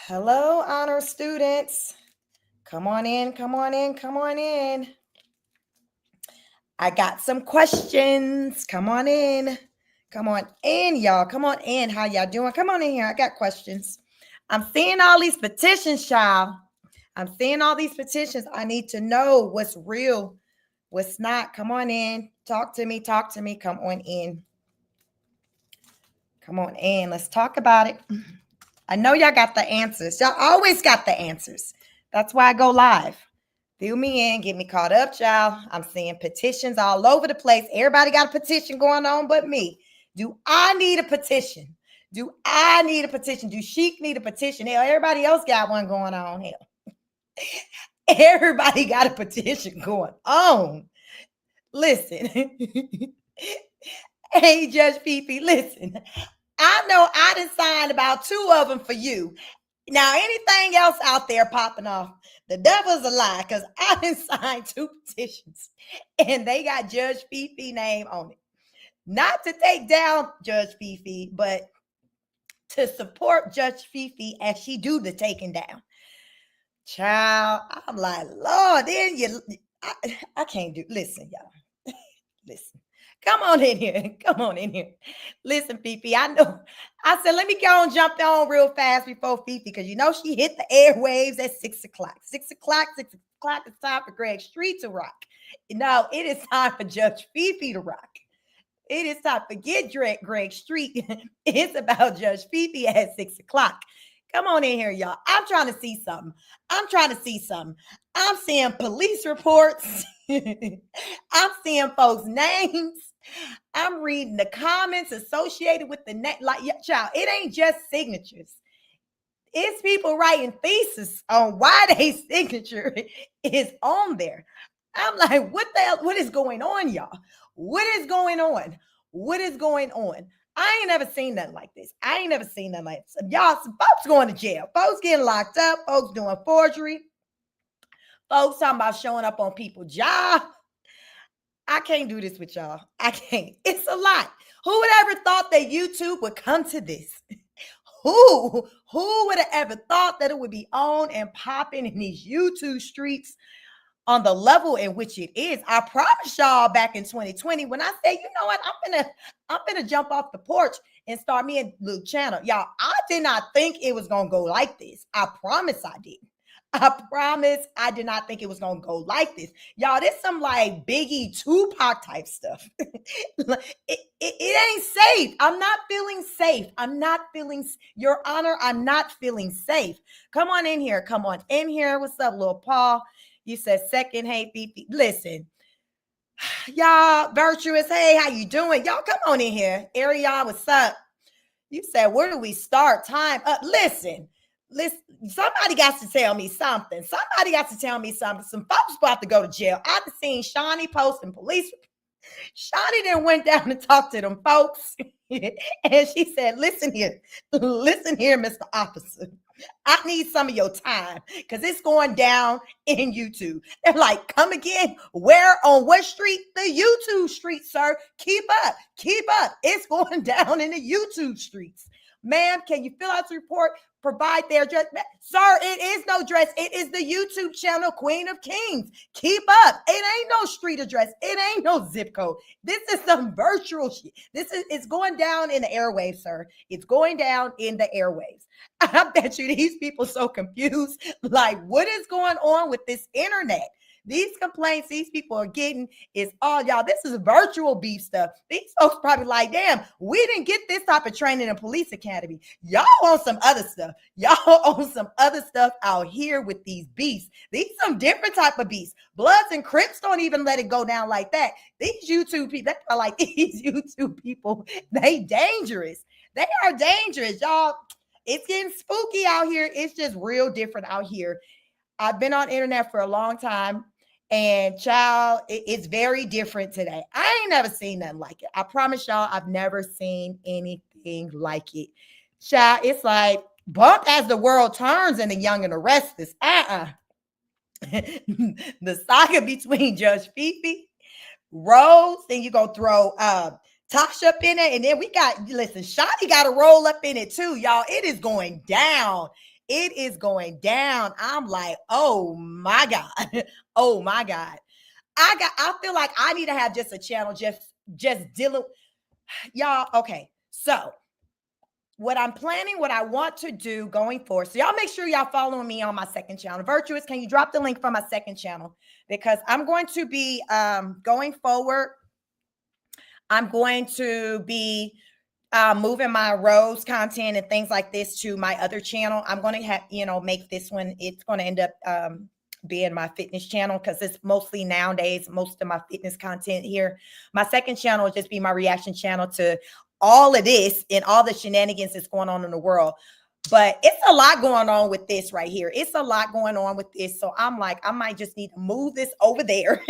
Hello, honor students. Come on in, come on in, come on in. I got some questions. Come on in. Come on in, y'all. Come on in. How y'all doing? Come on in here. I got questions. I'm seeing all these petitions, child. I'm seeing all these petitions. I need to know what's real, what's not. Come on in. Talk to me. Talk to me. Come on in. Come on in. Let's talk about it. I know y'all got the answers. Y'all always got the answers. That's why I go live. Fill me in, get me caught up, y'all. I'm seeing petitions all over the place. Everybody got a petition going on but me. Do I need a petition? Do I need a petition? Do Sheik need a petition? Hell, everybody else got one going on. Hell, everybody got a petition going on. Listen. Hey, Judge Fefe, listen. I know I done signed about 2 of them for you. Now, anything else out there popping off, the devil's a lie, because I done signed 2 petitions, and they got Judge Fefe name on it. Not to take down Judge Fefe, but to support Judge Fefe as she do the taking down. Child, I'm like, Lord, then I can't do, listen, y'all. Listen. Come on in here. Come on in here. Listen, Fifi, I know. I said, let me go and jump on real fast before Fifi, because you know she hit the airwaves at 6 o'clock. 6 o'clock, 6 o'clock, it's time for Greg Street to rock. No, it is time for Judge Fife to rock. It is time. Forget Greg Street. It's about Judge Fife at 6 o'clock. Come on in here, y'all. I'm trying to see something. I'm seeing police reports. I'm seeing folks' names. I'm reading the comments associated with the name. Like, child, it ain't just signatures. It's people writing thesis on why their signature is on there. I'm like, what the hell? What is going on, y'all? What is going on? What is going on? I ain't never seen nothing like this. Y'all, some folks going to jail. Folks getting locked up. Folks doing forgery. Folks talking about showing up on people's jobs. I can't do this with y'all. I can't. It's a lot. Who would ever thought that YouTube would come to this? Who would have ever thought that it would be on and popping in these YouTube streets on the level in which it is? I promised y'all back in 2020 when I said, you know what, I'm gonna jump off the porch and start me a little channel. Y'all, I did not think it was gonna go like this. I promise I didn't. I promise I did not think it was going to go like this. Y'all, this some like Biggie Tupac type stuff. it ain't safe. I'm not feeling safe. Your Honor, I'm not feeling safe. Come on in here. Come on in here. What's up, little Paul? You said second. Hey, Fifi. Listen, y'all, virtuous. Hey, how you doing? Y'all, come on in here. Ariana, what's up? You said, where do we start? Time up. Listen, somebody got to tell me something. Some folks about to go to jail. I've seen Shawnee posting police. Shawnee then went down and talked to them folks. And she said, listen here, Mr. Officer. I need some of your time because it's going down in YouTube. They're like, come again? Where? On what street? The YouTube street, sir. Keep up. It's going down in the YouTube streets. Ma'am, can you fill out the report? Provide their address. Sir, it is no address. It is the YouTube channel, Queen of Kings. Keep up. It ain't no street address. It ain't no zip code. This is some virtual shit. It's going down in the airwaves, sir. It's going down in the airwaves. I bet you these people so confused. Like, what is going on with this internet? These complaints these people are getting is all y'all. This is virtual beef stuff. These folks probably like, damn, we didn't get this type of training in police academy. Y'all on some other stuff. Y'all on some other stuff out here with these beasts. These some different type of beasts. Bloods and Crips don't even let it go down like that. These YouTube people, they are like these YouTube people. They dangerous. They are dangerous, y'all. It's getting spooky out here. It's just real different out here. I've been on internet for a long time. And child, it's very different today. I ain't never seen nothing like it. I promise y'all, I've never seen anything like it. Child, it's like bump as the world turns and the young and the restless. The saga between Judge Fefe, Rose, then you gonna throw Tasha up in it, and then we got, listen, Shotty got to roll up in it too, y'all. It is going down. It is going down. I'm like, oh my God. Oh my God. I feel like I need to have just a channel just dealing. Y'all, okay. So what I'm planning, what I want to do going forward. So y'all make sure y'all following me on my second channel. Virtuous, can you drop the link for my second channel? Because I'm going to be going forward. I'm going to be moving my rose content and things like this to my other channel. I'm going to have, make this one, it's going to end up being my fitness channel because it's mostly nowadays, most of my fitness content here. My second channel will just be my reaction channel to all of this and all the shenanigans that's going on in the world. But it's a lot going on with this right here. It's a lot going on with this. So I'm like, I might just need to move this over there,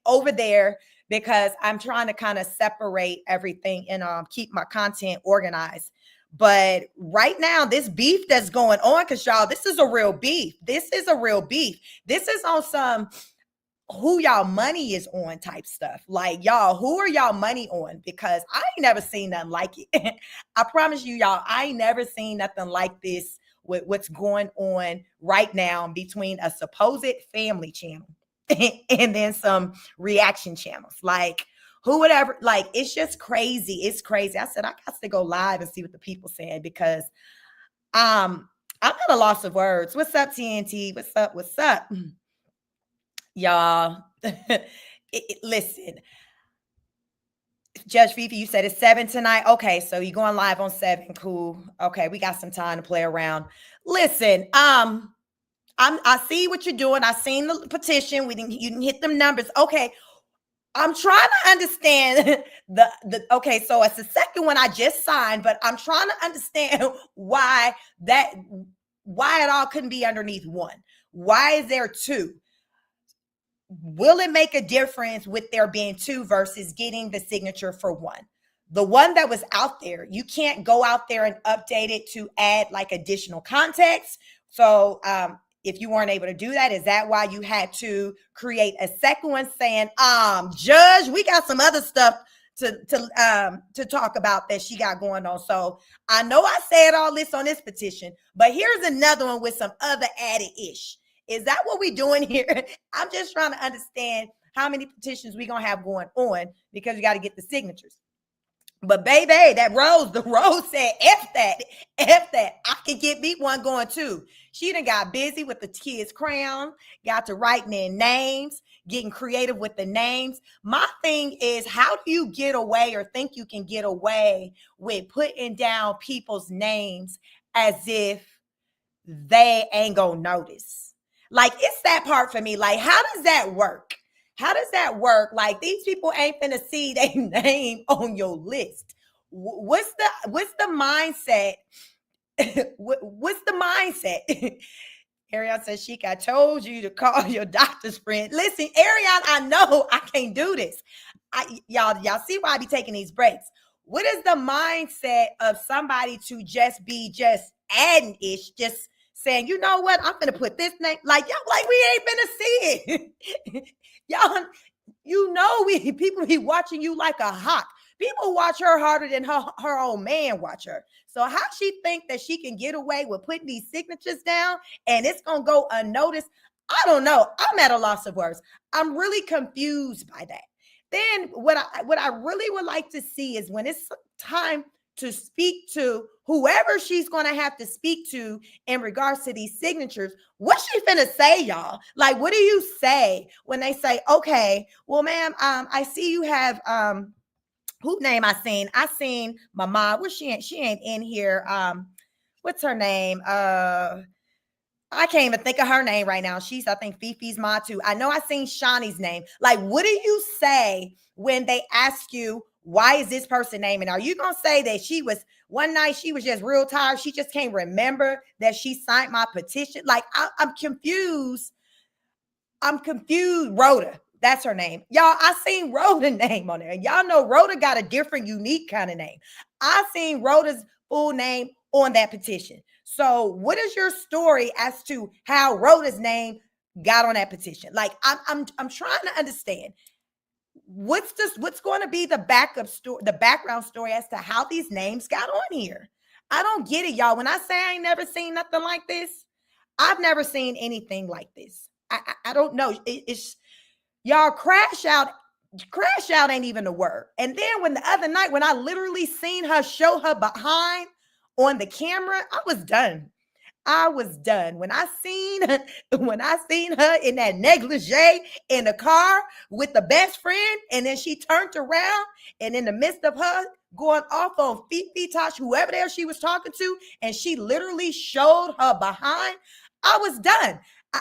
over there, because I'm trying to kind of separate everything and keep my content organized. But right now, this beef that's going on, because y'all, this is a real beef. This is a real beef. This is on some who y'all money is on type stuff. Like, y'all, who are y'all money on? Because I ain't never seen nothing like it. I promise you, y'all, I ain't never seen nothing like this with what's going on right now between a supposed family channel and then some reaction channels. Like, who would ever, like, it's just crazy. It's crazy. I said, I got to go live and see what the people saying because I'm at a loss of words. What's up, TNT? What's up? What's up? Y'all, listen, Judge Fefe, you said it's 7 tonight. Okay, so you're going live on 7. Cool. Okay, we got some time to play around. Listen, I see what you're doing. I seen the petition. You didn't hit them numbers. Okay, I'm trying to understand okay, so it's the second one I just signed, but I'm trying to understand why it all couldn't be underneath one. Why is there 2? Will it make a difference with there being 2 versus getting the signature for 1? The one that was out there, you can't go out there and update it to add like additional context. So if you weren't able to do that, is that why you had to create a second one saying, Judge, we got some other stuff to talk about that she got going on. So I know I said all this on this petition, but here's another one with some other added ish. Is that what we're doing here? I'm just trying to understand how many petitions we're going to have going on because we got to get the signatures. But baby, the Rose said, F that. I can get me one going too. She done got busy with the kids' crown, got to writing their names, getting creative with the names. My thing is, how do you get away or think you can get away with putting down people's names as if they ain't gonna notice? Like, it's that part for me. Like, how does that work? How does that work? Like, these people ain't finna see their name on your list. What's the mindset? What's the mindset? Ariane says, Sheik, I told you to call your doctor's friend. Listen, Ariane, I know I can't do this. Y'all see why I be taking these breaks. What is the mindset of somebody to just be adding ish, just saying, you know what, I'm gonna put this name, like, y'all, like, we ain't gonna see it. Y'all, people be watching you like a hawk. People watch her harder than her own man watch her. So how she think that she can get away with putting these signatures down and it's gonna go unnoticed? I don't know. I'm at a loss of words. I'm really confused by that. Then what I really would like to see is when it's time to speak to whoever she's going to have to speak to in regards to these signatures, what's she finna say, y'all? Like, what do you say when they say, okay, well, ma'am, I see you have, who name I seen? I seen my mom. Well, she ain't in here. What's her name? I can't even think of her name right now. She's, I think, Fifi's mom too. I know I seen Shawnee's name. Like, what do you say when they ask you, why is this person naming? Are you going to say that one night she was just real tired? She just can't remember that she signed my petition. Like, I'm confused. Rhoda. That's her name. Y'all, I seen Rhoda's name on there. Y'all know Rhoda got a different, unique kind of name. I seen Rhoda's full name on that petition. So what is your story as to how Rhoda's name got on that petition? Like, I'm trying to understand what's going to be the background story as to how these names got on here. I don't get it, y'all. When I say I ain't never seen nothing like this, I've never seen anything like this. I don't know. It's y'all crash out. Crash out ain't even a word. And then when the other night, when I literally seen her show her behind on the camera, I was done. I was done. When I seen her in that negligee in the car with the best friend, and then she turned around, and in the midst of her going off on Fefe, Tosh, whoever there she was talking to, and she literally showed her behind, I was done.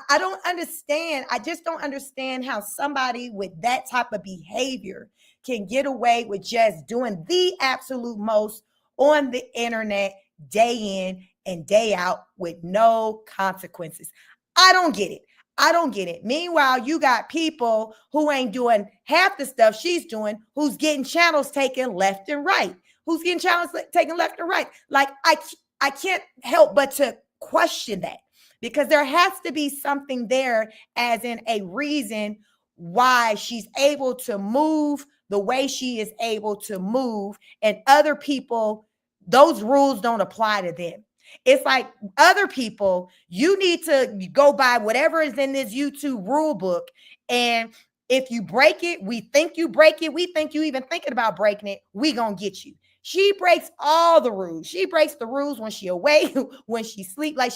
I don't understand. I just don't understand how somebody with that type of behavior can get away with just doing the absolute most on the internet day in and day out with no consequences. I don't get it. I don't get it. Meanwhile, you got people who ain't doing half the stuff she's doing, who's getting channels taken left and right, who's getting channels taken left and right. Like, I can't help but to question that, because there has to be something there, as in a reason why she's able to move the way she is able to move, and other people, those rules don't apply to them. It's like other people, you need to go by whatever is in this YouTube rule book. And if you break it, we think you break it, we think you even thinking about breaking it, we gonna get you. She breaks all the rules. She breaks the rules when she awake, when she sleep. Like,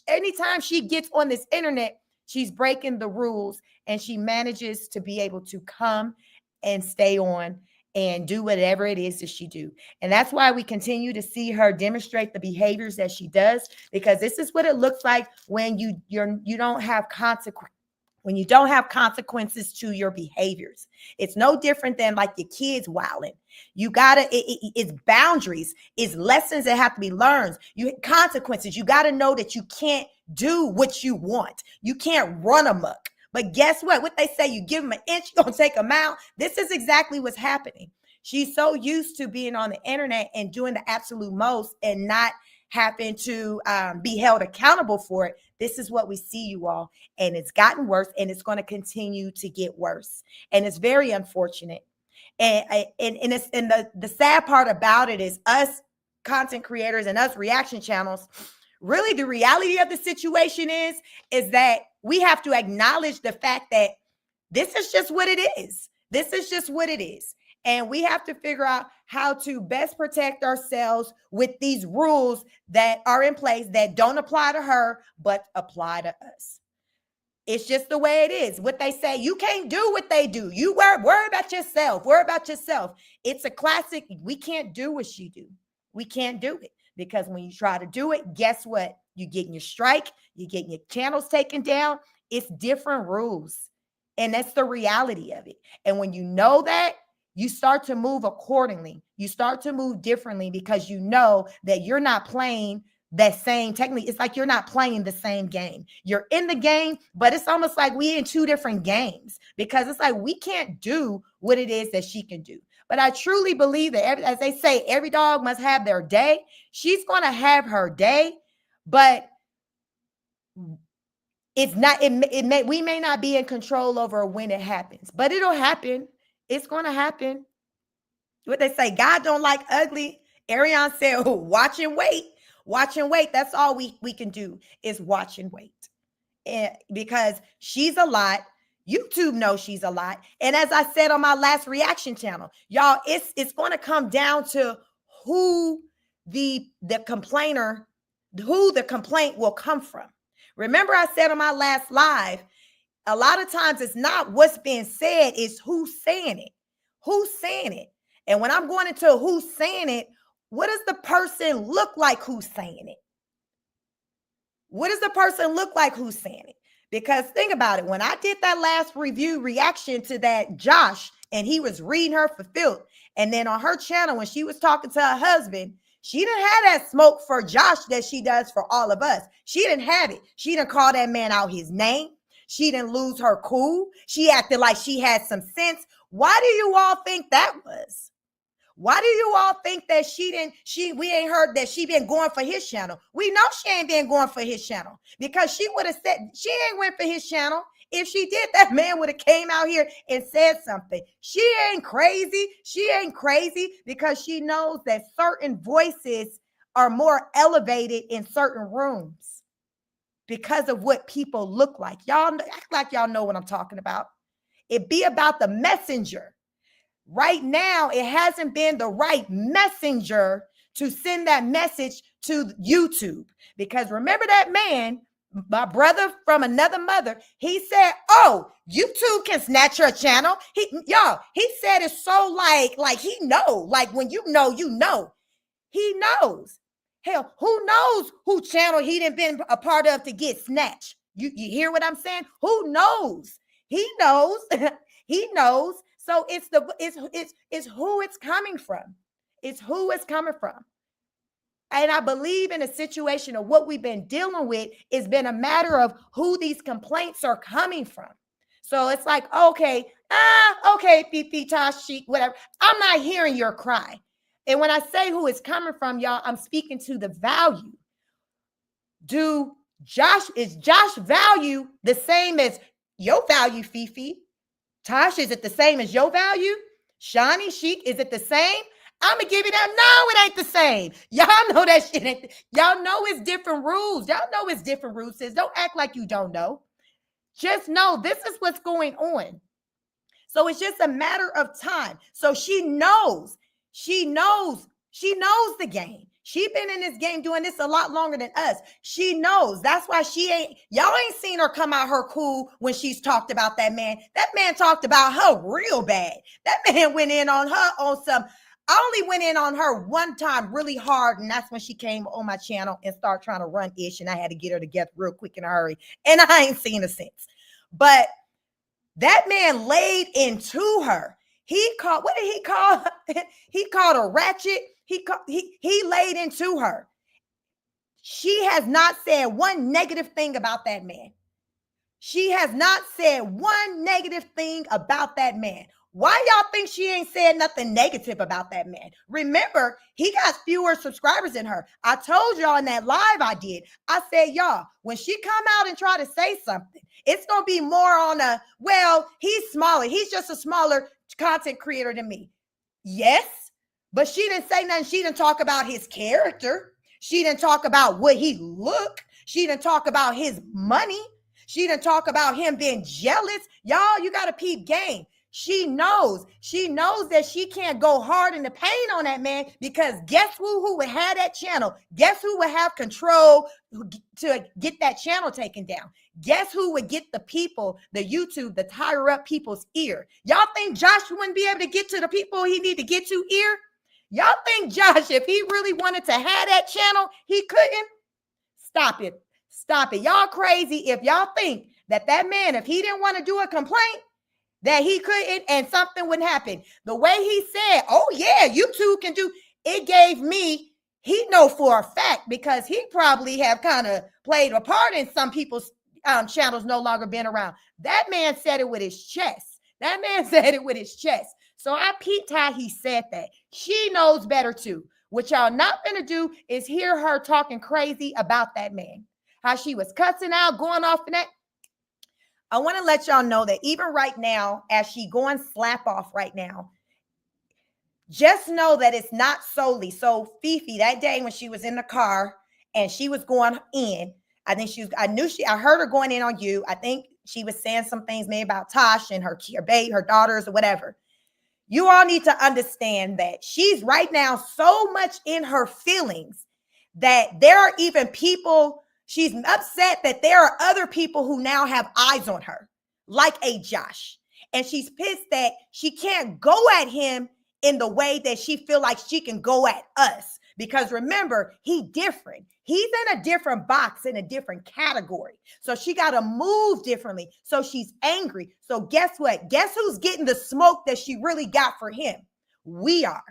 anytime she gets on this internet, she's breaking the rules, and she manages to be able to come and stay on and do whatever it is that she do. And that's why we continue to see her demonstrate the behaviors that she does, because this is what it looks like when you don't have consequences. When you don't have consequences to your behaviors. It's no different than like your kids wilding. You gotta, it's boundaries, it's lessons that have to be learned. Consequences. You gotta know that you can't do what you want. You can't run amok. But guess what? What they say, you give them an inch, you're gonna take a mile. This is exactly what's happening. She's so used to being on the internet and doing the absolute most and not having to be held accountable for it. This is what we see, you all. And it's gotten worse, and it's going to continue to get worse. And it's very unfortunate. And the sad part about it is, us content creators and us reaction channels, really the reality of the situation is that we have to acknowledge the fact that this is just what it is. This is just what it is. And we have to figure out how to best protect ourselves with these rules that are in place that don't apply to her, but apply to us. It's just the way it is. What they say, you can't do what they do. You worry about yourself. Worry about yourself. It's a classic. We can't do what she do. We can't do it, because when you try to do it, guess what? You're getting your strike. You're getting your channels taken down. It's different rules. And that's the reality of it. And when you know that, you start to move accordingly. You start to move differently, because you know that you're not playing that same, technically, it's like you're not playing the same game. You're in the game, but it's almost like we in two different games, because it's like we can't do what it is that she can do. But I truly believe that, as they say, every dog must have their day. She's going to have her day, but it's not, we may not be in control over when it happens, but it'll happen. It's going to happen. What they say, God don't like ugly. Ariane said, oh, watch and wait. Watch and wait. That's all we can do, is watch and wait. And because she's a lot. YouTube knows she's a lot. And as I said on my last reaction channel, y'all, it's going to come down to who the complainer, who the complaint will come from. Remember, I said on my last live, a lot of times it's not what's being said, it's who's saying it. Who's saying it? And when I'm going into who's saying it, what does the person look like who's saying it? What does the person look like who's saying it? Because think about it. When I did that last reaction to that Josh, and he was reading her for filth, and then on her channel, when she was talking to her husband, she didn't have that smoke for Josh that she does for all of us. She didn't have it. She didn't call that man out his name. She didn't lose her cool. She acted like she had some sense. Why do you all think that was? Why do you all think that we ain't heard that she been going for his channel? We know she ain't been going for his channel, because she would have said she ain't went for his channel. If she did, that man would have came out here and said something. She ain't crazy. She ain't crazy, because she knows that certain voices are more elevated in certain rooms because of what people look like. Y'all act like y'all know what I'm talking about. It be about the messenger. Right now, it hasn't been the right messenger to send that message to YouTube. Because remember that man, my brother from another mother, he said, oh, YouTube can snatch your channel. He said it so like he know, like when you know, he knows. Hell, who knows who channel he done been a part of to get snatched? You hear what I'm saying? Who knows? He knows. He knows. So it's who it's coming from. It's who it's coming from. And I believe in a situation of what we've been dealing with, it's been a matter of who these complaints are coming from. So it's like, okay, Fifi, Tashi, whatever. I'm not hearing your cry. And when I say who it's coming from, y'all, I'm speaking to the value. Is Josh value the same as your value, Fifi? Tosh, is it the same as your value? Shani, Chic, is it the same? I'm going to give you that. No, it ain't the same. Y'all know that shit ain't. Y'all know it's different rules. Y'all know it's different rules. Don't act like you don't know. Just know this is what's going on. So it's just a matter of time. So she knows the game. She been in this game doing this a lot longer than us. She knows. That's why y'all ain't seen her come out her cool when she's talked about that man. That man talked about her real bad. That man went in on her on some. I only went in on her one time really hard, and that's when she came on my channel and started trying to run ish, and I had to get her together real quick in a hurry. And I ain't seen her since. But that man laid into her. What did he call? He called a ratchet. He laid into her. She has not said one negative thing about that man. She has not said one negative thing about that man. Why y'all think she ain't said nothing negative about that man? Remember, he got fewer subscribers than her. I told y'all in that live I did. I said, y'all, when she come out and try to say something, it's going to be more on he's smaller. He's just a smaller content creator than me. Yes, but she didn't say nothing. She didn't talk about his character. She didn't talk about what he looked. She didn't talk about his money. She didn't talk about him being jealous. Y'all, you got to peep game. She knows that she can't go hard in the paint on that man, because guess who would have that channel? Guess who would have control to get that channel taken down? Guess who would get the people, the YouTube, the higher up people's ear? Y'all think Josh wouldn't be able to get to the people he need to get to ear? Y'all think Josh, if he really wanted to have that channel, he couldn't? Stop it. Y'all crazy if y'all think that man, if he didn't want to do a complaint, that he couldn't and something wouldn't happen. The way he said, oh yeah, you two can do, it gave me, he know for a fact, because he probably have kind of played a part in some people's channels no longer being around. That man said it with his chest. So I peeped how he said that. She knows better too. What y'all not gonna do is hear her talking crazy about that man. How she was cussing out, going off in that. I want to let y'all know that even right now, as she going slap off right now, just know that it's not solely. So Fifi, that day when she was in the car and she was going in, I heard her going in on you. I think she was saying some things maybe about Tosh and her babe, her daughters or whatever. You all need to understand that she's right now so much in her feelings that there are even people. She's upset that there are other people who now have eyes on her, like a Josh. And she's pissed that she can't go at him in the way that she feel like she can go at us. Because remember, he's different. He's in a different box, in a different category. So she got to move differently. So she's angry. So guess what? Guess who's getting the smoke that she really got for him? We are.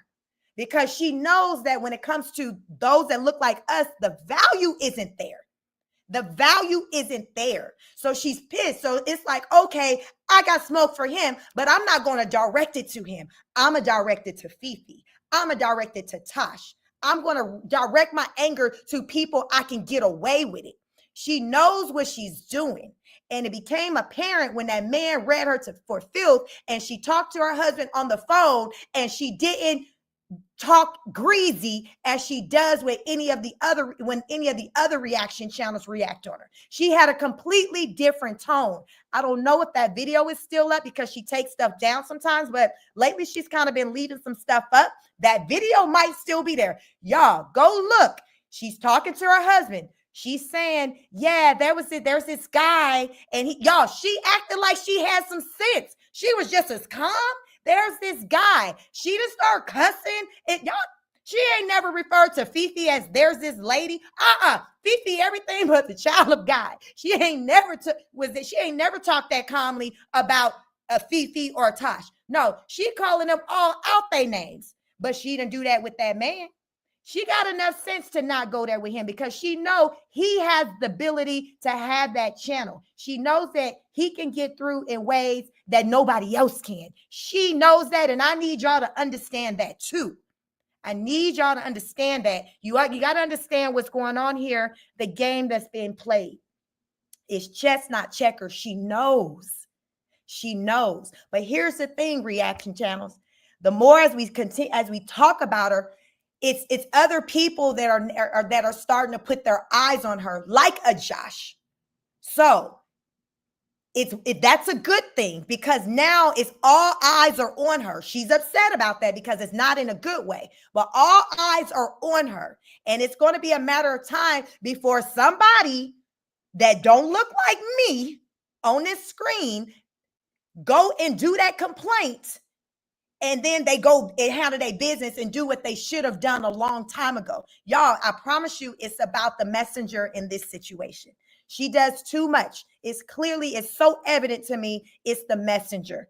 Because she knows that when it comes to those that look like us, the value isn't there. The value isn't there. So she's pissed. So it's like, okay, I got smoke for him, but I'm not going to direct it to him. I'm going to direct it to Fifi. I'm going to direct it to Tosh. I'm going to direct my anger to people I can get away with it. She knows what she's doing. And it became apparent when that man read her for filth and she talked to her husband on the phone and she didn't talk greasy as she does with any of the other reaction channels react on her. She had a completely different tone. I don't know if that video is still up because she takes stuff down sometimes, but lately she's kind of been leaving some stuff up. That video might still be there. Y'all go look. She's talking to her husband. She's saying, yeah, there's this guy, and she acted like she had some sense. She was just as calm. There's this guy. She just started cussing. She ain't never referred to Fefe as there's this lady. Fefe, everything but the child of God. She ain't never talked that calmly about a Fefe or a Tosh. No, she calling them all out their names. But she didn't do that with that man. She got enough sense to not go there with him because she know he has the ability to have that channel. She knows that he can get through in ways that nobody else can. She knows that, and I need y'all to understand that too. I need y'all to understand that. You got to understand what's going on here. The game that's being played is chess, not checkers. She knows. She knows. But here's the thing, reaction channels. The more as we continue, as we talk about her, it's other people that are starting to put their eyes on her, like a Josh. So that's a good thing because now it's all eyes are on her. She's upset about that because it's not in a good way, but all eyes are on her. And it's going to be a matter of time before somebody that don't look like me on this screen go and do that complaint. And then they go and handle their business and do what they should have done a long time ago. Y'all, I promise you, it's about the messenger in this situation. She does too much. It's so evident to me, it's the messenger.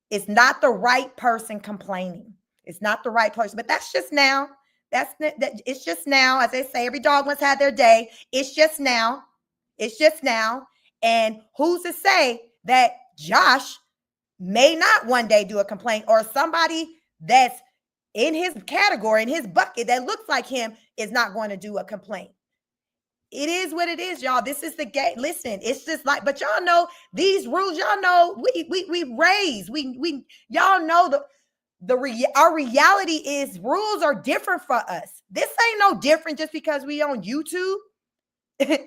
It's not the right person complaining. It's not the right person, but that's just now. It's just now. As they say, every dog must have their day. It's just now. It's just now. And who's to say that Josh may not one day do a complaint, or somebody that's in his category, in his bucket that looks like him is not going to do a complaint. It is what it is, y'all. This is the game. Listen, it's just like, but y'all know these rules. Y'all know we raise. Y'all know our reality is rules are different for us. This ain't no different just because we on YouTube.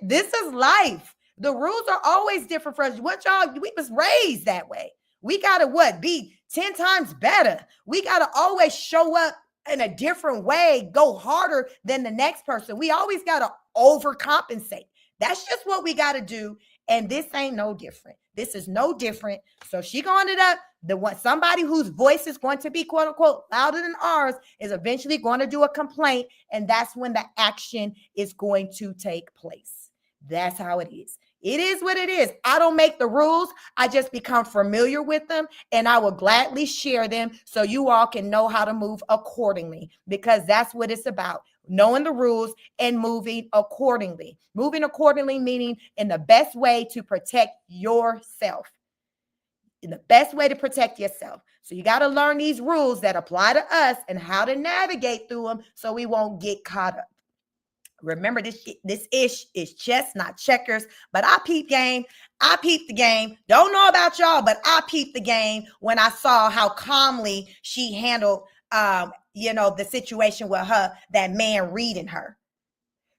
This is life. The rules are always different for us. We was raised that way. We got to be 10 times better. We got to always show up in a different way, go harder than the next person. We always got to overcompensate. That's just what we got to do. And this ain't no different. This is no different. So she going it up. Somebody whose voice is going to be quote unquote louder than ours is eventually going to do a complaint. And that's when the action is going to take place. That's how it is. It is what it is. I don't make the rules. I just become familiar with them, and I will gladly share them so you all can know how to move accordingly, because that's what it's about. Knowing the rules and moving accordingly. Moving accordingly meaning in the best way to protect yourself. In the best way to protect yourself. So you got to learn these rules that apply to us and how to navigate through them so we won't get caught up. Remember, this ish is chess, not checkers. But I peeped the game. Don't know about y'all, but I peeped the game when I saw how calmly she handled, the situation with that man reading her.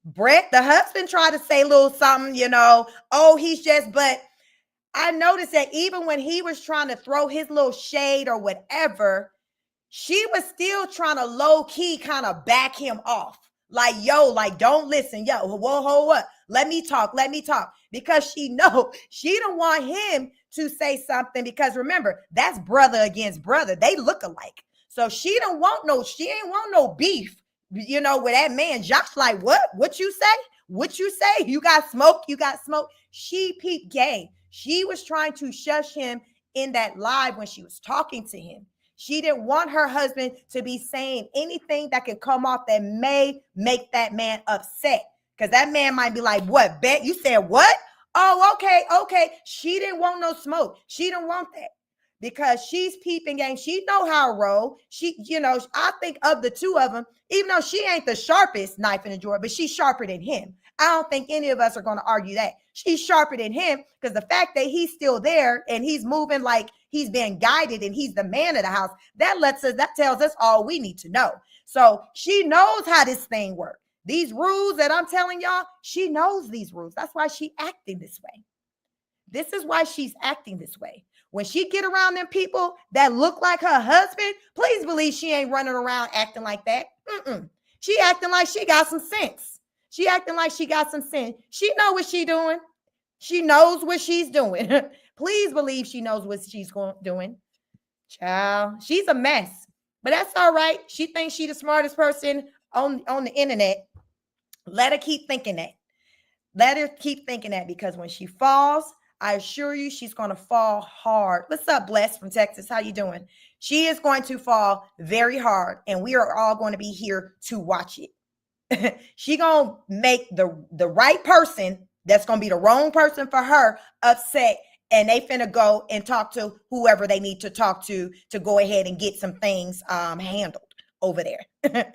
Brett, the husband, tried to say a little something, but I noticed that even when he was trying to throw his little shade or whatever, she was still trying to low key kind of back him off. Don't listen. Hold up. Let me talk. Because she don't want him to say something, because remember, that's brother against brother. They look alike. So she ain't want no beef, with that man. Josh like, what you say? You got smoke. She peeped game. She was trying to shush him in that live when she was talking to him. She didn't want her husband to be saying anything that could come off that may make that man upset. Because that man might be like, what, Bet? You said what? Oh, okay. She didn't want no smoke. She didn't want that. because she's peeping game. She know how to roll. I think of the two of them, even though she ain't the sharpest knife in the drawer, but she's sharper than him. I don't think any of us are going to argue that. She's sharper than him, because the fact that he's still there and he's moving like he's being guided and he's the man of the house, that tells us all we need to know. So she knows how this thing works. These rules that I'm telling y'all, she knows these rules. That's why she's acting this way. This is why she's acting this way. When she get around them people that look like her husband, please believe she ain't running around acting like that. She acting like she got some sense. She acting like she got some sense. She know what she doing. She knows what she's doing. Please believe she knows what she's doing. Child, she's a mess. But that's all right. She thinks she's the smartest person on the internet. Let her keep thinking that. Let her keep thinking that, because when she falls, I assure you she's going to fall hard. What's up, Bless from Texas? How you doing? She is going to fall very hard, and we are all going to be here to watch it. She going to make the right person that's going to be the wrong person for her upset, and they finna go and talk to whoever they need to talk to go ahead and get some things handled over there.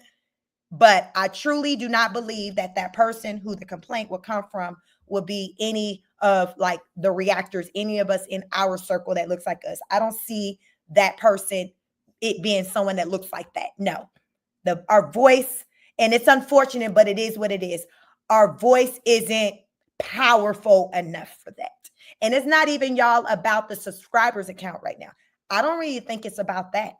But I truly do not believe that person who the complaint will come from will be any of like the reactors, any of us in our circle that looks like us. I don't see that person, it being someone that looks like that. No, our voice, and it's unfortunate, but it is what it is. Our voice isn't powerful enough for that. And it's not even, y'all, about the subscribers account right now. I don't really think it's about that.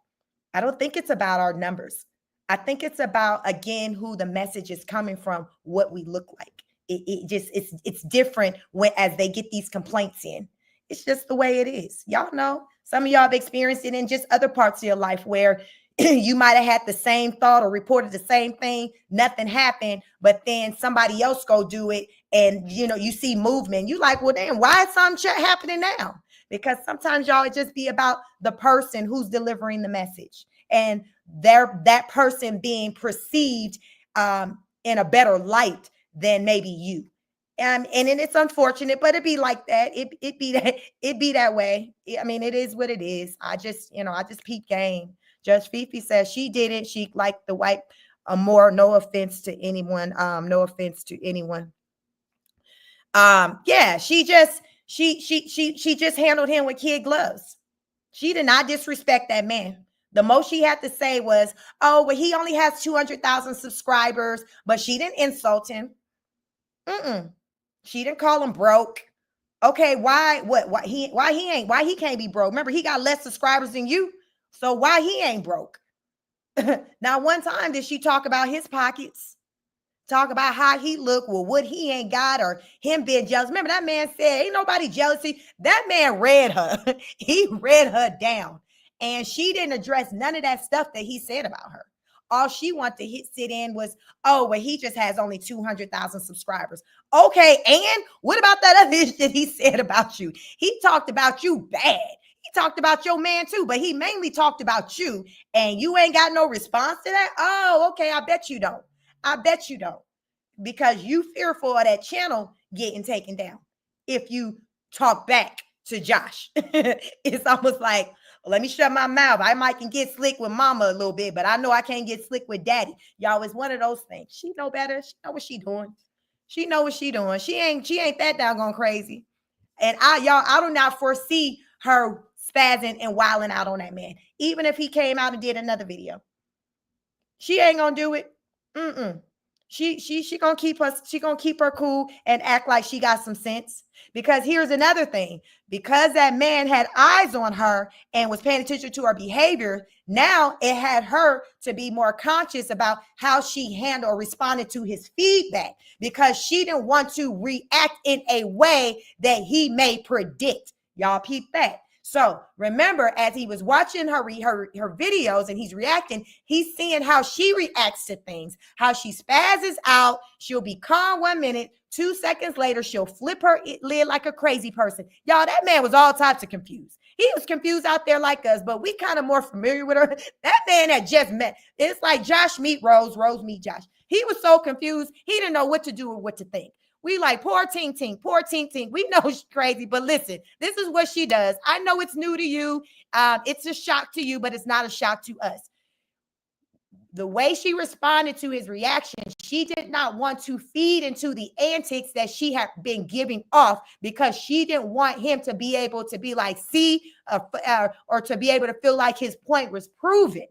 I don't think it's about our numbers. I think it's about, again, who the message is coming from, what we look like. It's different as they get these complaints in. It's just the way it is. Y'all know, some of y'all have experienced it in just other parts of your life where you might have had the same thought or reported the same thing. Nothing happened, but then somebody else go do it, and you see movement. You like, well, damn, why is something happening now? Because sometimes, y'all, it just be about the person who's delivering the message, and that person being perceived in a better light than maybe you. And it's unfortunate, but it be like that. It be that way. I mean, it is what it is. I just peep game. Judge Fefe says she didn't. She liked the white more. No offense to anyone. No offense to anyone. Yeah, she just handled him with kid gloves. She did not disrespect that man. The most she had to say was, oh, well, he only has 200,000 subscribers, but she didn't insult him. She didn't call him broke. Okay, why he can't be broke? Remember, he got less subscribers than you. So why he ain't broke? Now, one time did she talk about his pockets? Talk about how he look, well, what he ain't got, or him being jealous. Remember, that man said, ain't nobody jealousy. That man read her. He read her down. And she didn't address none of that stuff that he said about her. All she wanted to sit in was, oh, well, he just has only 200,000 subscribers. Okay, and what about that other shit he said about you? He talked about you bad. He talked about your man too, but he mainly talked about you, and you ain't got no response to that? Oh, okay, I bet you don't. I bet you don't, because you fearful of that channel getting taken down. If you talk back to Josh, it's almost like, well, let me shut my mouth. I might can get slick with mama a little bit, but I know I can't get slick with daddy. Y'all, it's one of those things. She know better. She know what she doing. She know what she doing. She ain't that doggone crazy. And I do not foresee her spazzing and wilding out on that man. Even if he came out and did another video, she ain't gonna do it. She gonna keep us. She gonna keep her cool and act like she got some sense. Because here's another thing: because that man had eyes on her and was paying attention to her behavior, now it had her to be more conscious about how she handled or responded to his feedback, because she didn't want to react in a way that he may predict. Y'all peep that. So remember, as he was watching her videos and he's reacting, he's seeing how she reacts to things, how she spazzes out. She'll be calm 1 minute, 2 seconds later, she'll flip her lid like a crazy person. Y'all, that man was all types of confused. He was confused out there like us, but we kind of more familiar with her. That man had just met. It's like Josh meet Rose, Rose meet Josh. He was so confused. He didn't know what to do or what to think. We like, poor Ting Ting, poor Ting Ting. We know she's crazy, but listen, this is what she does. I know it's new to you. It's a shock to you, but it's not a shock to us. The way she responded to his reaction, she did not want to feed into the antics that she had been giving off, because she didn't want him to be able to be like, see, or to be able to feel like his point was proven.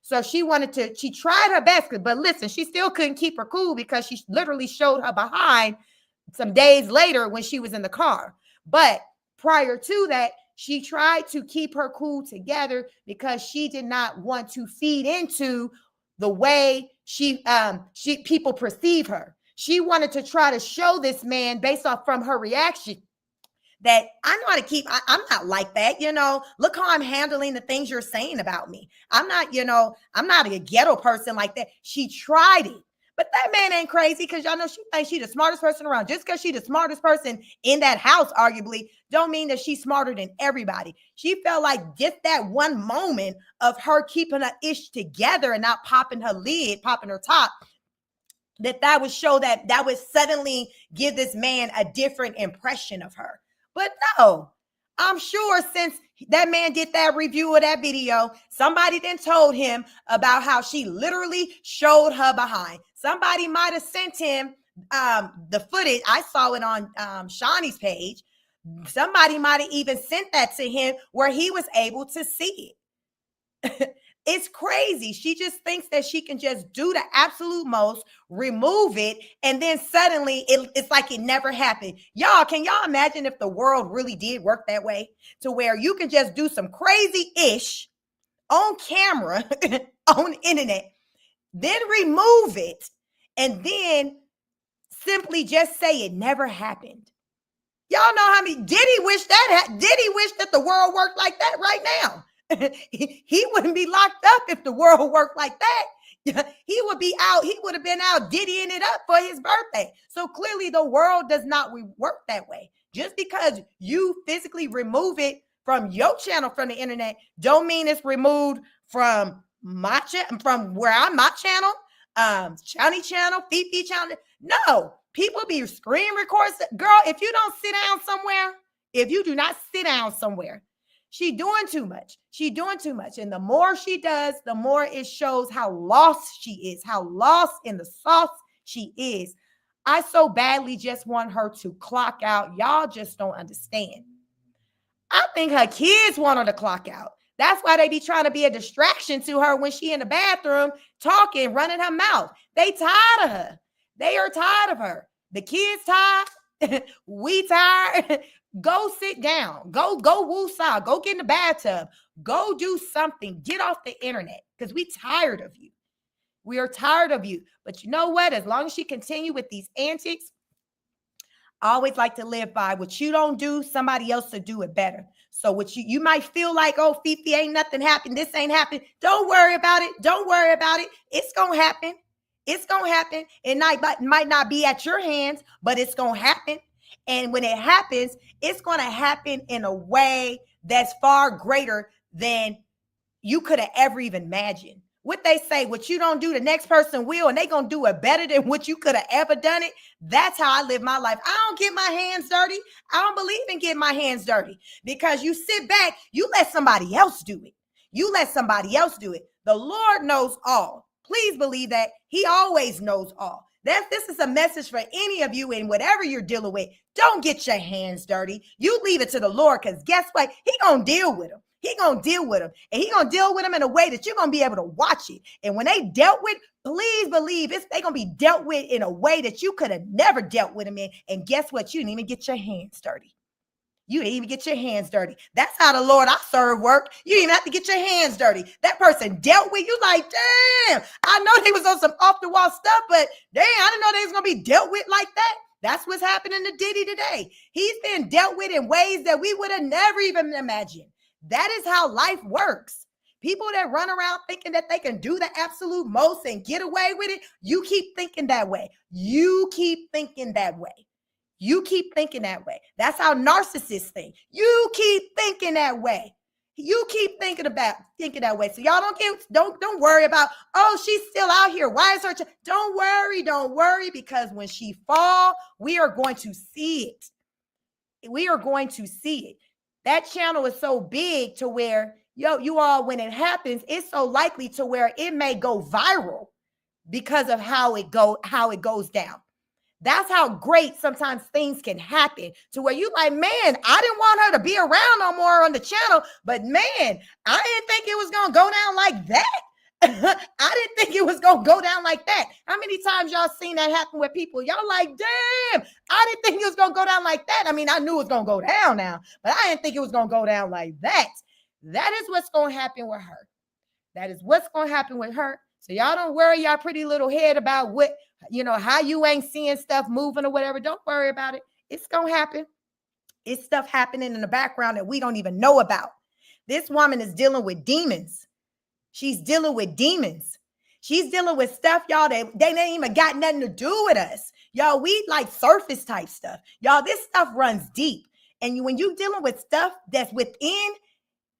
So she tried her best, but listen, she still couldn't keep her cool, because she literally showed her behind some days later when she was in the car. But prior to that, she tried to keep her cool together, because she did not want to feed into the way people perceive her. She wanted to try to show this man, based off from her reaction, that I know how to keep, I'm not like that, look how I'm handling the things you're saying about me. I'm not a ghetto person like that. She tried it, but that man ain't crazy, because y'all know she thinks she's the smartest person around. Just because she's the smartest person in that house, arguably, don't mean that she's smarter than everybody. She felt like just that one moment of her keeping her ish together and not popping her lid, popping her top, that would show that would suddenly give this man a different impression of her. But no, I'm sure since that man did that review of that video, somebody then told him about how she literally showed her behind. Somebody might have sent him the footage. I saw it on Shawnee's page. Somebody might have even sent that to him where he was able to see it. It's crazy. She just thinks that she can just do the absolute most, remove it, and then suddenly it's like it never happened. Y'all, can y'all imagine if the world really did work that way, to where you can just do some crazy-ish on camera, on the internet, then remove it, and then simply just say it never happened? Y'all know how many, did he wish that the world worked like that right now? He wouldn't be locked up if the world worked like that. He would have been out diddying it up for his birthday. So clearly the world does not work that way. Just because you physically remove it from your channel, from the internet, don't mean it's removed from from where I'm my channel, Shawnee channel, Fefe channel. No, people be screen recording. Girl, if you don't sit down somewhere, if you do not sit down somewhere, she's doing too much. She's doing too much. And the more she does, the more it shows how lost she is, how lost in the sauce she is. I so badly just want her to clock out. Y'all just don't understand. I think her kids want her to clock out. That's why they be trying to be a distraction to her when she in the bathroom talking, running her mouth. They tired of her. They are tired of her. The kids tired. We tired. Go sit down. Go woosah. Go get in the bathtub. Go do something. Get off the internet, because we tired of you. We are tired of you. But you know what? As long as she continue with these antics, I always like to live by what you don't do, somebody else will do it better. So what you might feel like, oh, Fefe, ain't nothing happened. This ain't happened. Don't worry about it. Don't worry about it. It's going to happen. It's going to happen. It might not be at your hands, but it's going to happen. And when it happens, it's going to happen in a way that's far greater than you could have ever even imagined. What they say, what you don't do, the next person will, and they going to do it better than what you could have ever done it. That's how I live my life. I don't get my hands dirty. I don't believe in getting my hands dirty, because you sit back, you let somebody else do it. You let somebody else do it. The Lord knows all. Please believe that. He always knows all. This is a message for any of you in whatever you're dealing with. Don't get your hands dirty. You leave it to the Lord, because guess what? He going to deal with them. He going to deal with them. And he going to deal with them in a way that you're going to be able to watch it. And when they dealt with, please believe they're going to be dealt with in a way that you could have never dealt with them in. And guess what? You didn't even get your hands dirty. You didn't even get your hands dirty. That's how the Lord I serve work. You didn't even have to get your hands dirty. That person dealt with you like, damn, I know they was on some off the wall stuff, but damn, I didn't know they was going to be dealt with like that. That's what's happening to Diddy today. He's been dealt with in ways that we would have never even imagined. That is how life works. People that run around thinking that they can do the absolute most and get away with it, you keep thinking that way. You keep thinking that way. You keep thinking that way. That's how narcissists think. You keep thinking that way. You keep thinking that way. So y'all don't worry about, oh, she's still out here. Why is her? Don't worry, because when she fall, we are going to see it. We are going to see it. That channel is so big to where, you all, when it happens, it's so likely to where it may go viral because of how it goes down. That's how great sometimes things can happen to where you like, man, I didn't want her to be around no more on the channel, but man, I didn't think it was going to go down like that. I didn't think it was going to go down like that. How many times y'all seen that happen with people? Y'all like, damn, I didn't think it was going to go down like that. I mean, I knew it was going to go down now, but I didn't think it was going to go down like that. That is what's going to happen with her. That is what's going to happen with her. So y'all don't worry y'all pretty little head about what, how you ain't seeing stuff moving or whatever. Don't worry about it. It's going to happen. It's stuff happening in the background that we don't even know about. This woman is dealing with demons. She's dealing with demons. She's dealing with stuff, y'all, that they ain't even got nothing to do with us. Y'all, we like surface type stuff. Y'all, this stuff runs deep. And when you dealing with stuff that's within,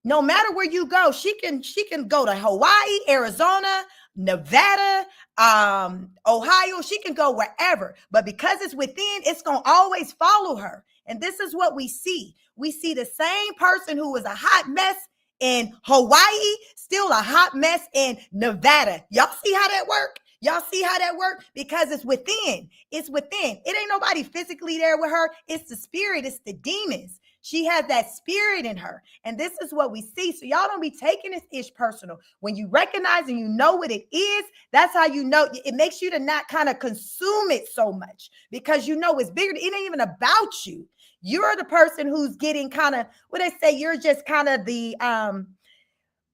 no matter where you go, she can go to Hawaii, Arizona, Nevada, Ohio. She can go wherever. But because it's within, it's going to always follow her. And this is what we see. We see the same person who was a hot mess in Hawaii, still a hot mess in Nevada. Y'all see how that work? Y'all see how that work? Because it's within. It's within. It ain't nobody physically there with her. It's the spirit. It's the demons. She has that spirit in her. And this is what we see. So y'all don't be taking this ish personal. When you recognize and you know what it is, that's how you know. It makes you to not kind of consume it so much because you know it's bigger. It ain't even about you. You're the person who's getting kind of, what they say, you're just kind of the,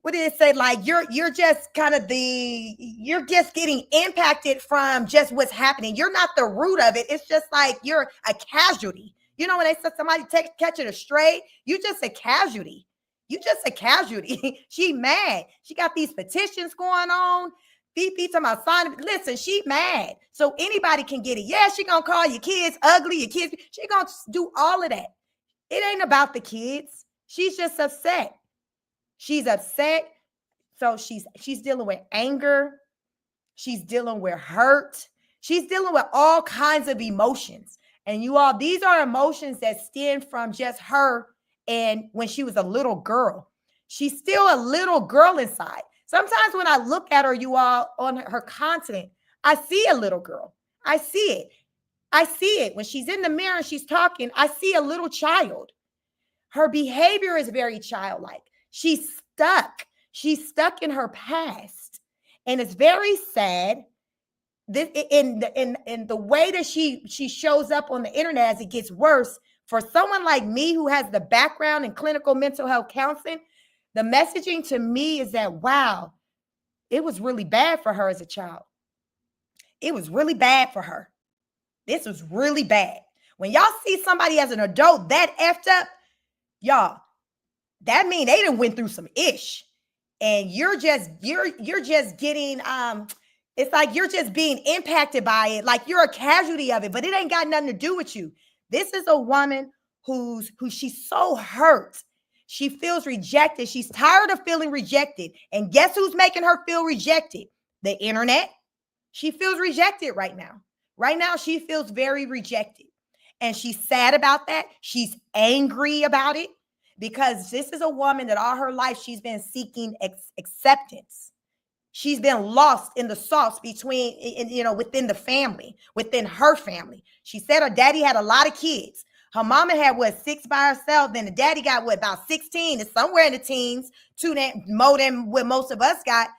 what did it say? Like you're just kind of you're just getting impacted from just what's happening. You're not the root of it. It's just like you're a casualty. You know, when they said somebody catch it astray, you just a casualty. You just a casualty. She mad. She got these petitions going on. Fefe talking about signing. Listen, she mad. So anybody can get it. Yeah, she gonna call your kids ugly, your kids. She gonna do all of that. It ain't about the kids. She's just upset. She's upset. So she's dealing with anger. She's dealing with hurt. She's dealing with all kinds of emotions. And you all, these are emotions that stem from just her and when she was a little girl. She's still a little girl inside. Sometimes when I look at her, you all, on her content, I see a little girl. I see it. I see it. When she's in the mirror and she's talking, I see a little child. Her behavior is very childlike. She's stuck. She's stuck in her past. And it's very sad. This in the way that she shows up on the internet as it gets worse. For someone like me who has the background in clinical mental health counseling, the messaging to me is that, wow, it was really bad for her as a child. It was really bad for her. This was really bad. When y'all see somebody as an adult that effed up, y'all, that means they done went through some ish. And you're just getting, it's like you're just being impacted by it. Like you're a casualty of it, but it ain't got nothing to do with you. This is a woman who she's so hurt. She feels rejected. She's tired of feeling rejected. And guess who's making her feel rejected? The internet. She feels rejected right now. Right now, she feels very rejected. And she's sad about that. She's angry about it because this is a woman that all her life she's been seeking acceptance. She's been lost in the sauce within the family, within her family. She said her daddy had a lot of kids. Her mama had 6 by herself. Then the daddy got about 16. It's somewhere in the teens, more than what most of us got.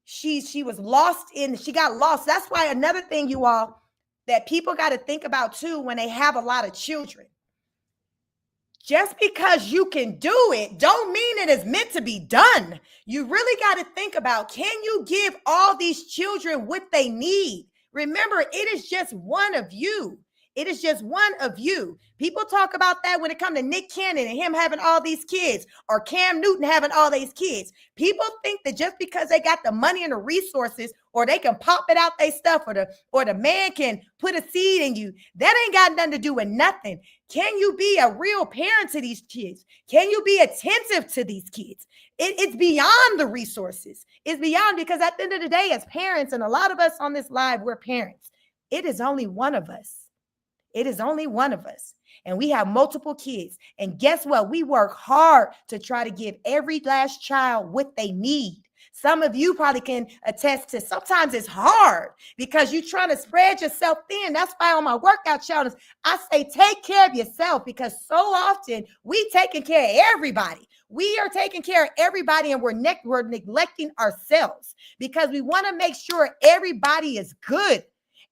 She was lost she got lost. That's why another thing, you all, that people got to think about too when they have a lot of children. Just because you can do it don't mean it is meant to be done. You really got to think about, can you give all these children what they need? Remember, it is just one of you. It is just one of you. People talk about that when it comes to Nick Cannon and him having all these kids, or Cam Newton having all these kids. People think that just because they got the money and the resources, or they can pop it out their stuff, or the man can put a seed in you, that ain't got nothing to do with nothing. Can you be a real parent to these kids? Can you be attentive to these kids? It's beyond the resources. It's beyond, because at the end of the day, as parents, and a lot of us on this live, we're parents. It is only one of us. It is only one of us. And we have multiple kids. And guess what? We work hard to try to give every last child what they need. Some of you probably can attest to, sometimes it's hard because you're trying to spread yourself thin. That's why on my workout challenge, I say take care of yourself, because so often we taking care of everybody. We are taking care of everybody, and we're neglecting ourselves because we want to make sure everybody is good.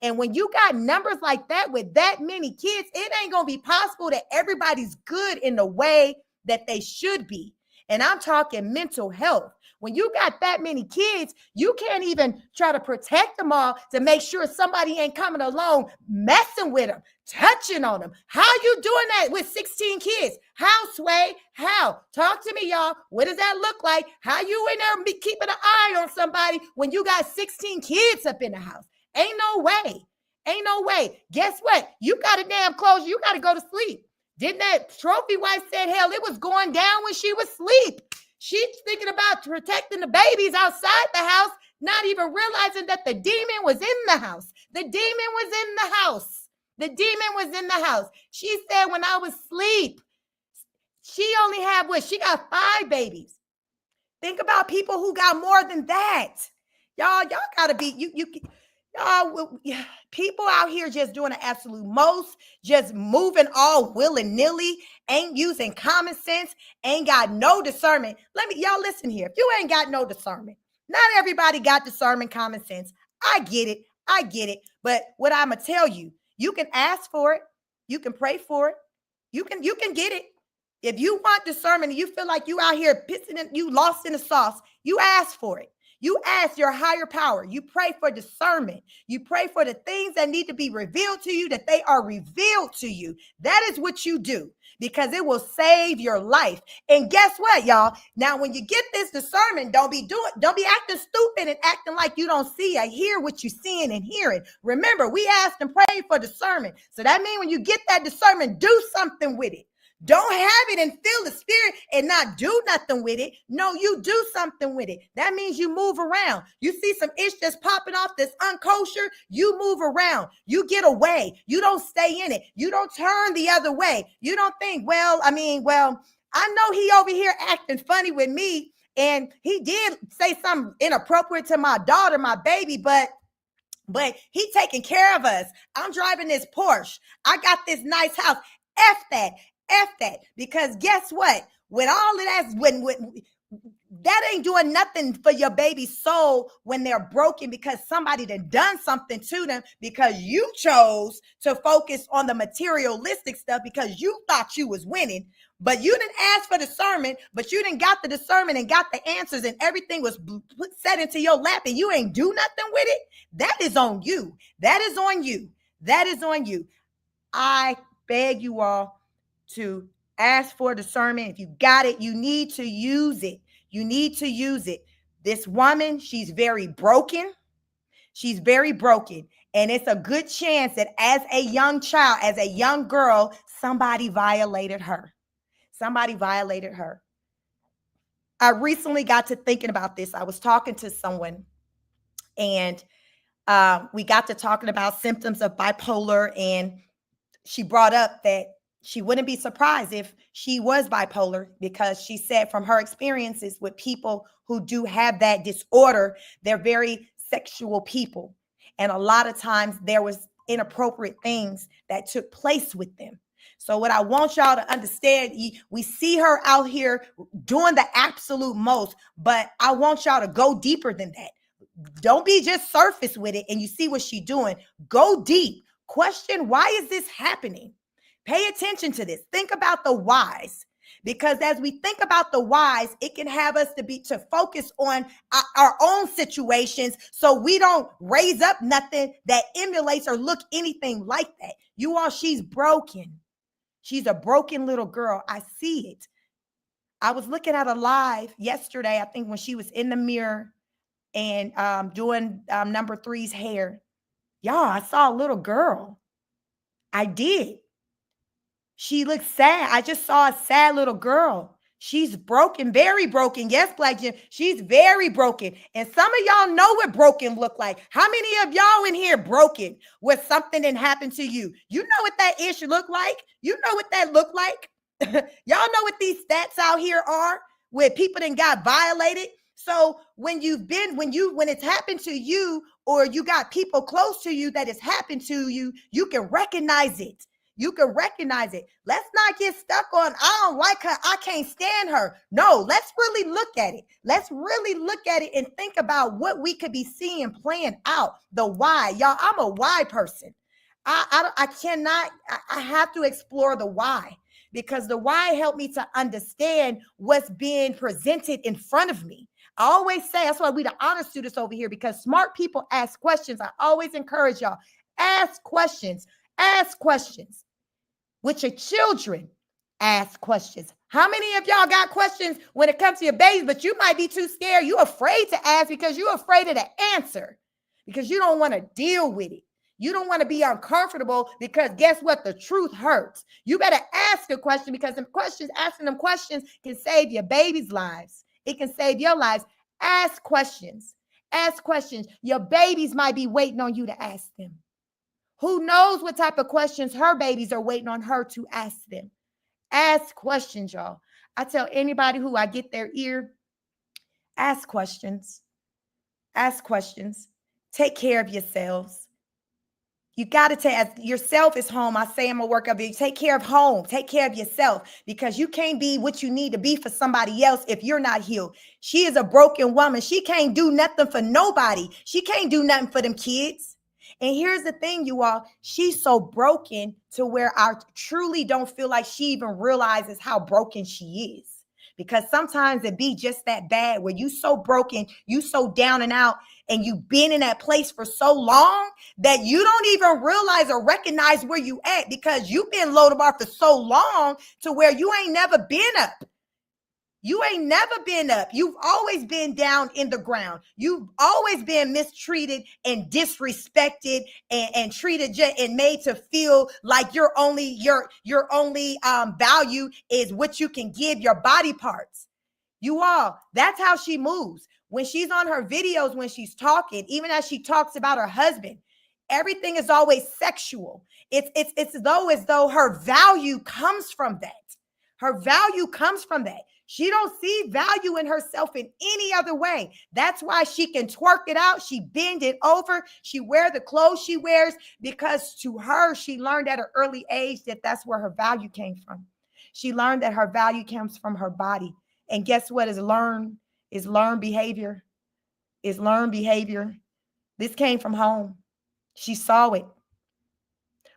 And when you got numbers like that with that many kids, it ain't going to be possible that everybody's good in the way that they should be. And I'm talking mental health. When you got that many kids, you can't even try to protect them all to make sure somebody ain't coming along messing with them, touching on them. How you doing that with 16 kids? How, Sway? How? Talk to me, y'all. What does that look like? How you in there keeping an eye on somebody when you got 16 kids up in the house? Ain't no way. Ain't no way. Guess what? You got a damn close. You got to go to sleep. Didn't that trophy wife said, hell, it was going down when she was asleep. She's thinking about protecting the babies outside the house, not even realizing that the demon was in the house. The demon was in the house. The demon was in the house. She said, when I was asleep, she only had what? She got 5 babies. Think about people who got more than that. Y'all got to be, people out here just doing the absolute most, just moving all willy-nilly, ain't using common sense, ain't got no discernment. Y'all listen here. If you ain't got no discernment, not everybody got discernment, common sense. I get it. But what I'm going to tell you, you can ask for it. You can pray for it. You can get it. If you want discernment and you feel like you out here you lost in the sauce, you ask for it. You ask your higher power. You pray for discernment. You pray for the things that need to be revealed to you, that they are revealed to you. That is what you do, because it will save your life. And guess what, y'all? Now, when you get this discernment, don't be acting stupid and acting like you don't see or hear what you're seeing and hearing. Remember, we asked and prayed for discernment. So that means when you get that discernment, do something with it. Don't have it and feel the spirit and not do nothing with it. No, you do something with it. That means you move around. You see some ish that's popping off that's unkosher, you move around. You get away. You don't stay in it. You don't turn the other way. You don't think, I know he over here acting funny with me, and he did say something inappropriate to my daughter, my baby, but he taking care of us. I'm driving this Porsche. I got this nice house. F that, because guess what? When all of that's when that ain't doing nothing for your baby's soul when they're broken because somebody done something to them, because you chose to focus on the materialistic stuff because you thought you was winning, but you didn't ask for discernment, but you didn't got the discernment and got the answers, and everything was set into your lap and you ain't do nothing with it. That is on you. That is on you. That is on you. I beg you all to ask for discernment. If you got it, you need to use it. You need to use it. This woman, she's very broken. She's very broken. And it's a good chance that as a young child, as a young girl, somebody violated her. Somebody violated her. I recently got to thinking about this. I was talking to someone, and we got to talking about symptoms of bipolar, and she brought up that she wouldn't be surprised if she was bipolar, because she said from her experiences with people who do have that disorder, they're very sexual people. And a lot of times there was inappropriate things that took place with them. So what I want y'all to understand, we see her out here doing the absolute most, but I want y'all to go deeper than that. Don't be just surface with it and you see what she's doing. Go deep. Question, why is this happening? Pay attention to this. Think about the whys. Because as we think about the whys, it can have us to focus on our own situations, so we don't raise up nothing that emulates or look anything like that. You all, she's broken. She's a broken little girl. I see it. I was looking at a live yesterday, I think, when she was in the mirror and doing number 3's hair. Y'all, I saw a little girl. I did. She looks sad. I just saw a sad little girl. She's broken, very broken. Yes, Black Jim, she's very broken. And some of y'all know what broken look like. How many of y'all in here broken with something that happened to you? You know what that issue look like? You know what that look like? Y'all know what these stats out here are, where people that got violated. So when it's happened to you, or you got people close to you that has happened to you, you can recognize it. You can recognize it. Let's not get stuck on, I don't like her, I can't stand her. No, let's really look at it. Let's really look at it and think about what we could be seeing playing out. The why. Y'all, I'm a why person. I have to explore the why, because the why helped me to understand what's being presented in front of me. I always say, that's why we the honor students over here, because smart people ask questions. I always encourage y'all, ask questions. Ask questions. With your children, ask questions. How many of y'all got questions when it comes to your babies, but you might be too scared? You're afraid to ask because you're afraid of the answer, because you don't want to deal with it. You don't want to be uncomfortable, because guess what? The truth hurts. You better ask a question, because asking them questions can save your baby's lives. It can save your lives. Ask questions. Ask questions. Your babies might be waiting on you to ask them. Who knows what type of questions her babies are waiting on her to ask them. Ask questions, y'all. I tell anybody who I get their ear, ask questions. Ask questions. Take care of yourselves. You got to take yourself is home. I say I'm a work of it. Take care of home. Take care of yourself, because you can't be what you need to be for somebody else if you're not healed. She is a broken woman. She can't do nothing for nobody. She can't do nothing for them kids. And here's the thing, you all, she's so broken to where I truly don't feel like she even realizes how broken she is. Because sometimes it be just that bad, where you so broken, you so down and out, and you've been in that place for so long that you don't even realize or recognize where you at, because you've been low bar for so long to where you ain't never been up. You ain't never been up. You've always been down in the ground. You've always been mistreated and disrespected and treated and made to feel like your only value is what you can give your body parts. You all, that's how she moves. When she's on her videos, when she's talking, even as she talks about her husband, everything is always sexual. It's as though her value comes from that. Her value comes from that. She don't see value in herself in any other way. That's why she can twerk it out. She bend it over. She wear the clothes she wears, because to her, she learned at an early age that that's where her value came from. She learned that her value comes from her body. And guess what is learned behavior. Is learned behavior. This came from home. She saw it.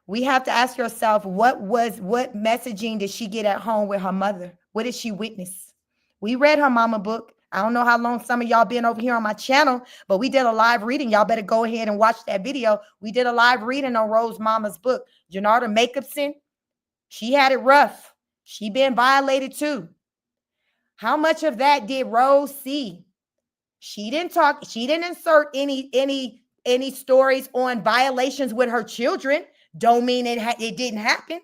We have to ask yourself, what messaging did she get at home with her mother? What did she witness? We read her mama book. I don't know how long some of y'all been over here on my channel, but we did a live reading. Y'all better go ahead and watch that video. We did a live reading on Rose mama's book. Janarda Jacobson, she had it rough. She been violated too. How much of that did Rose see? She didn't talk. She didn't insert any stories on violations with her children. Don't mean it didn't happen.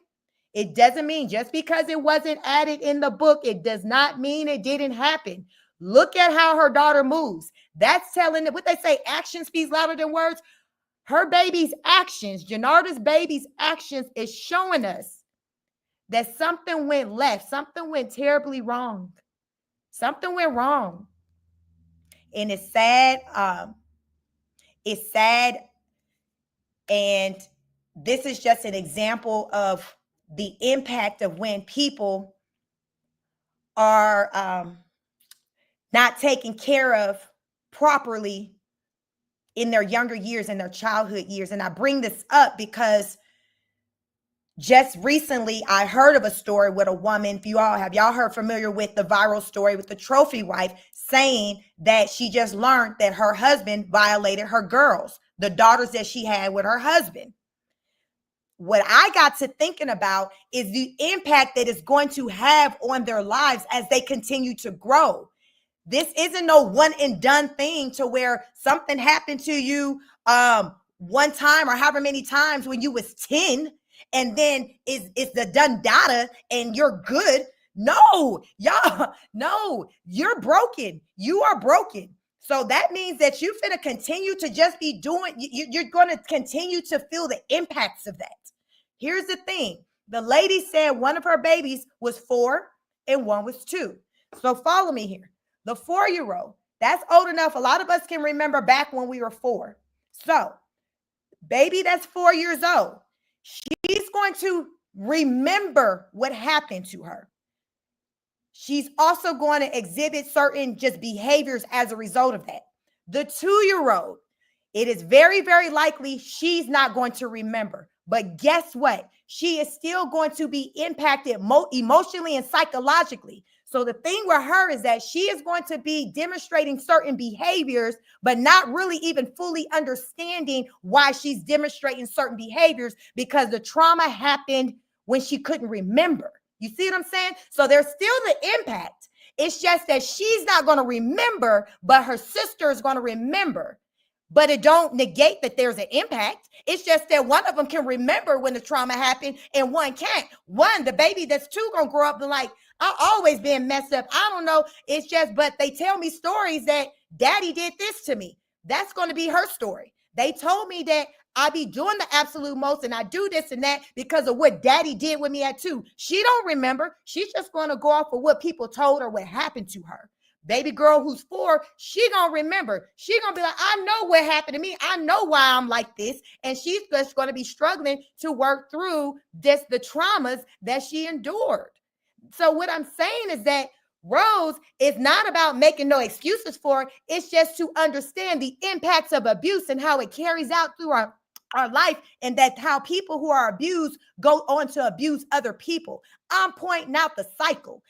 It doesn't mean just because it wasn't added in the book, it does not mean it didn't happen. Look at how her daughter moves. That's telling what they say, action speaks louder than words. Her baby's actions, Janarda's baby's actions, is showing us that something went left. Something went terribly wrong. Something went wrong. And it's sad. It's sad. And this is just an example of the impact of when people are not taken care of properly in their younger years, in their childhood years. And I bring this up because Just recently, I heard of a story with a woman. If you all have y'all heard familiar with the viral story with the trophy wife saying that she just learned that her husband violated her girls, the daughters that she had with her husband. What I got to thinking about is the impact that it's going to have on their lives as they continue to grow. This isn't no one and done thing to where something happened to you one time or however many times when you was 10 and then it's the done data and you're good. No, y'all, no, you're broken. You are broken. So that means that you're going to continue to just be doing, you're going to continue to feel the impacts of that. Here's the thing. The lady said one of her babies was 4 and one was 2. So follow me here. The 4-year-old, that's old enough. A lot of us can remember back when we were 4. So baby that's 4 years old, she's going to remember what happened to her. She's also going to exhibit certain just behaviors as a result of that. The 2-year-old, it is very, very likely she's not going to remember. But guess what? She is still going to be impacted emotionally and psychologically. So the thing with her is that she is going to be demonstrating certain behaviors, but not really even fully understanding why she's demonstrating certain behaviors because the trauma happened when she couldn't remember. You see what I'm saying? So there's still the impact. It's just that she's not going to remember, but her sister is going to remember. But it don't negate that there's an impact. It's just that one of them can remember when the trauma happened and one can't. One, the baby that's 2 gonna grow up and like, I've always been messed up. I don't know. It's just, but they tell me stories that daddy did this to me. That's going to be her story. They told me that I be doing the absolute most and I do this and that because of what daddy did with me at 2. She don't remember. She's just going to go off of what people told her what happened to her. Baby girl who's 4, she gonna remember. She gonna be like, I know what happened to me. I know why I'm like this. And she's just gonna be struggling to work through the traumas that she endured. So what I'm saying is that Rose is not about making no excuses for it. It's just to understand the impacts of abuse and how it carries out through our life, and that how people who are abused go on to abuse other people. I'm pointing out the cycle.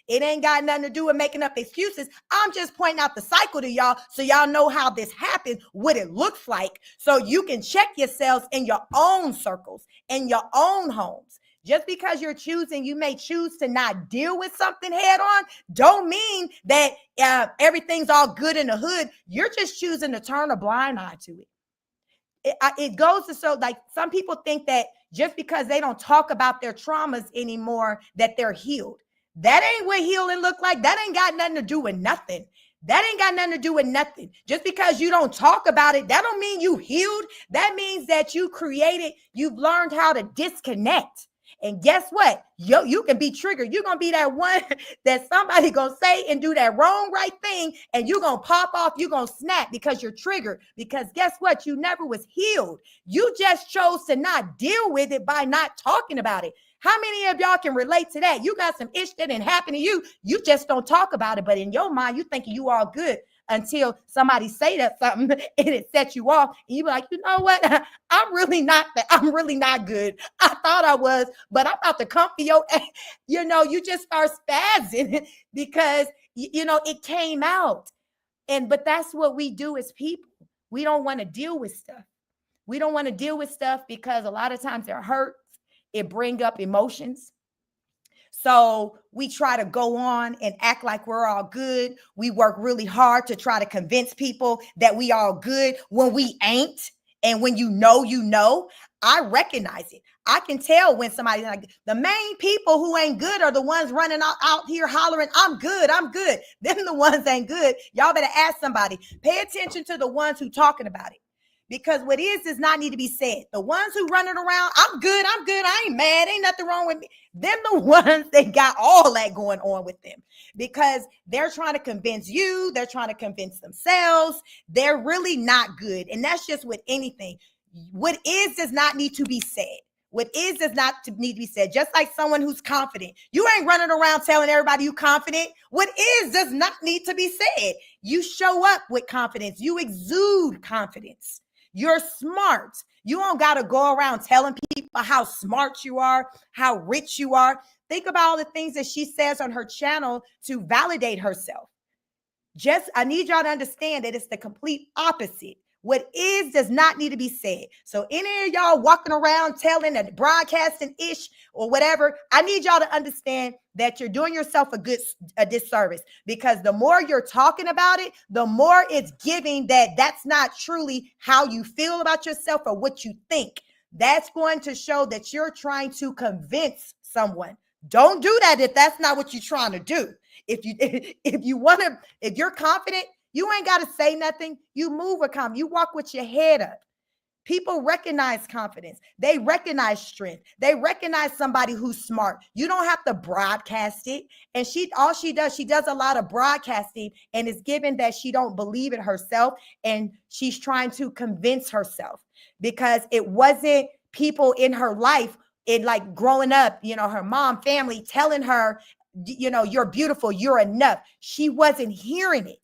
It ain't got nothing to do with making up excuses. I'm just pointing out the cycle to y'all so y'all know how this happens, what it looks like, so you can check yourselves in your own circles, in your own homes. Just because you may choose to not deal with something head on, don't mean that everything's all good in the hood. You're just choosing to turn a blind eye to it. It goes to so like some people think that just because they don't talk about their traumas anymore, that they're healed. That ain't what healing look like. That ain't got nothing to do with nothing. Just because you don't talk about it, that don't mean you healed. That means that you've learned how to disconnect. And guess what? You can be triggered. You're going to be that one that somebody going to say and do that wrong right thing. And you're going to pop off. You're going to snap because you're triggered. Because guess what? You never was healed. You just chose to not deal with it by not talking about it. How many of y'all can relate to that? You got some ish that didn't happen to you. You just don't talk about it. But in your mind, you thinking you all good until somebody say that something and it sets you off. And you be like, you know what? I'm really not good. I thought I was, but I'm about to come for your, you just start spazzing because, it came out. But that's what we do as people. We don't want to deal with stuff. Because a lot of times it hurts. It brings up emotions. So we try to go on and act like we're all good. We work really hard to try to convince people that we all good when we ain't. And when you know, I recognize it. I can tell when somebody, like, the main people who ain't good are the ones running out here hollering, I'm good. Them the ones ain't good. Y'all better ask somebody. Pay attention to the ones who talking about it. Because what does not need to be said. The ones who running around, I'm good. I ain't mad. Ain't nothing wrong with me. Them the ones that got all that going on with them. Because they're trying to convince you. They're trying to convince themselves. They're really not good. And that's just with anything. What is does not need to be said. Does not need to be said. Just like someone who's confident. You ain't running around telling everybody you confident. What is does not need to be said. You show up with confidence. You exude confidence. You're smart. You don't got to go around telling people how smart you are, how rich you are. Think about all the things that she says on her channel to validate herself. I need y'all to understand that it's the complete opposite. What is does not need to be said. So any of y'all walking around telling and broadcasting ish or whatever, I need y'all to understand that you're doing yourself a disservice, because the more you're talking about it, the more it's giving that that's not truly how you feel about yourself or what you think. That's going to show that you're trying to convince someone. Don't do that if that's not what you're trying to do. If you're confident, you ain't got to say nothing. You move with confidence. You walk with your head up. People recognize confidence. They recognize strength. They recognize somebody who's smart. You don't have to broadcast it. And she does a lot of broadcasting, and it's given that she don't believe it herself. And she's trying to convince herself, because it wasn't people in her life, like growing up, her mom, family telling her, you're beautiful, you're enough. She wasn't hearing it.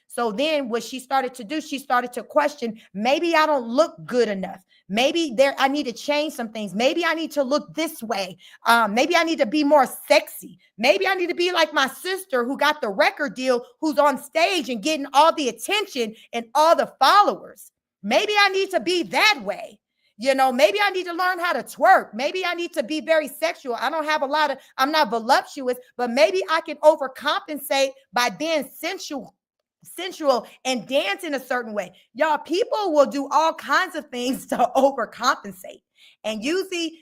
So then what she started to do, she started to question, maybe I don't look good enough. Maybe I need to change some things. Maybe I need to look this way. Maybe I need to be more sexy. Maybe I need to be like my sister who got the record deal, who's on stage and getting all the attention and all the followers. Maybe I need to be that way. Maybe I need to learn how to twerk. Maybe I need to be very sexual. I'm not voluptuous, but maybe I can overcompensate by being sensual and dance in a certain way. Y'all, people will do all kinds of things to overcompensate. And usually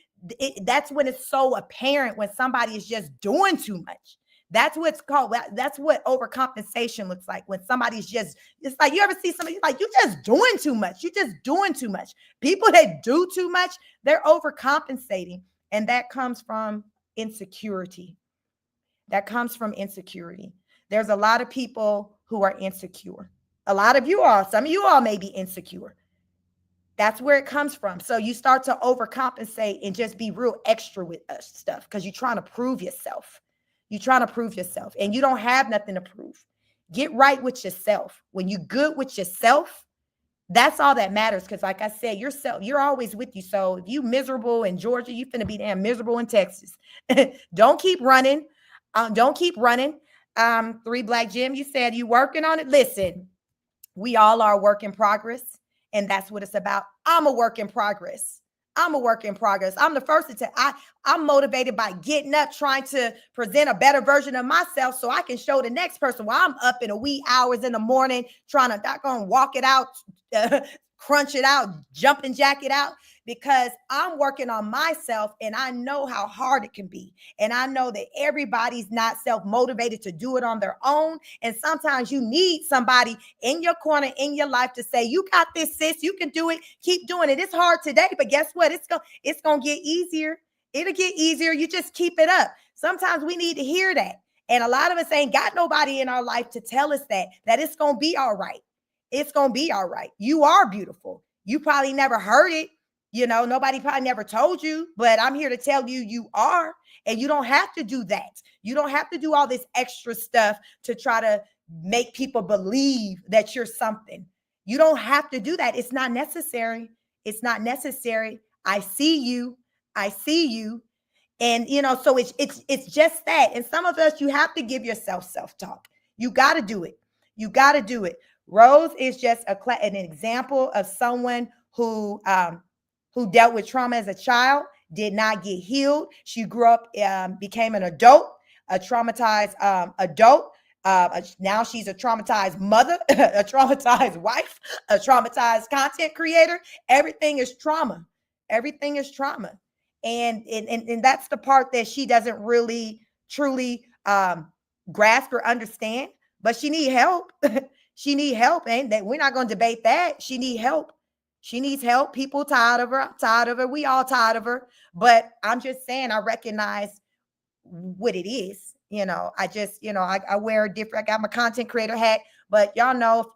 that's when it's so apparent, when somebody is just doing too much. That's what's called. That's what overcompensation looks like. When somebody's just, it's like, you ever see somebody like, you're just doing too much. You're just doing too much. People that do too much, they're overcompensating. And that comes from insecurity. There's a lot of people who are insecure. Some of you all may be insecure. That's where it comes from. So you start to overcompensate and just be real extra with stuff, because you're trying to prove yourself. And you don't have nothing to prove. Get right with yourself. When you're good with yourself, that's all that matters. Because like I said, you're always with you. So if you miserable in Georgia, you finna be damn miserable in Texas. Don't keep running. 3 Black Jim, you said you working on it. Listen, we all are a work in progress. And that's what it's about. I'm a work in progress. I'm the first to tell. I'm motivated by getting up, trying to present a better version of myself so I can show the next person while I'm up in the wee hours in the morning, trying to walk it out, crunch it out, jumping jack it out, because I'm working on myself and I know how hard it can be. And I know that everybody's not self-motivated to do it on their own. And sometimes you need somebody in your corner, in your life, to say, you got this, sis, you can do it. Keep doing it. It's hard today, but guess what? It's going to get easier. It'll get easier. You just keep it up. Sometimes we need to hear that. And a lot of us ain't got nobody in our life to tell us that it's going to be all right. It's going to be all right. You are beautiful. You probably never heard it. Nobody probably never told you, but I'm here to tell you, you are. And you don't have to do that. You don't have to do all this extra stuff to try to make people believe that you're something. You don't have to do that. It's not necessary. I see you. And, so it's just that. And some of us, you have to give yourself self-talk. You got to do it. Rose is just an example of someone who dealt with trauma as a child, did not get healed. She grew up, became an adult, a traumatized adult. Now she's a traumatized mother, a traumatized wife, a traumatized content creator. Everything is trauma. And that's the part that she doesn't really truly grasp or understand. But she need help. She need help, and that we're not going to debate that. She need help. She needs help. People tired of her. We all tired of her. But I'm just saying, I recognize what it is. I wear a different. I got my content creator hat, but y'all know,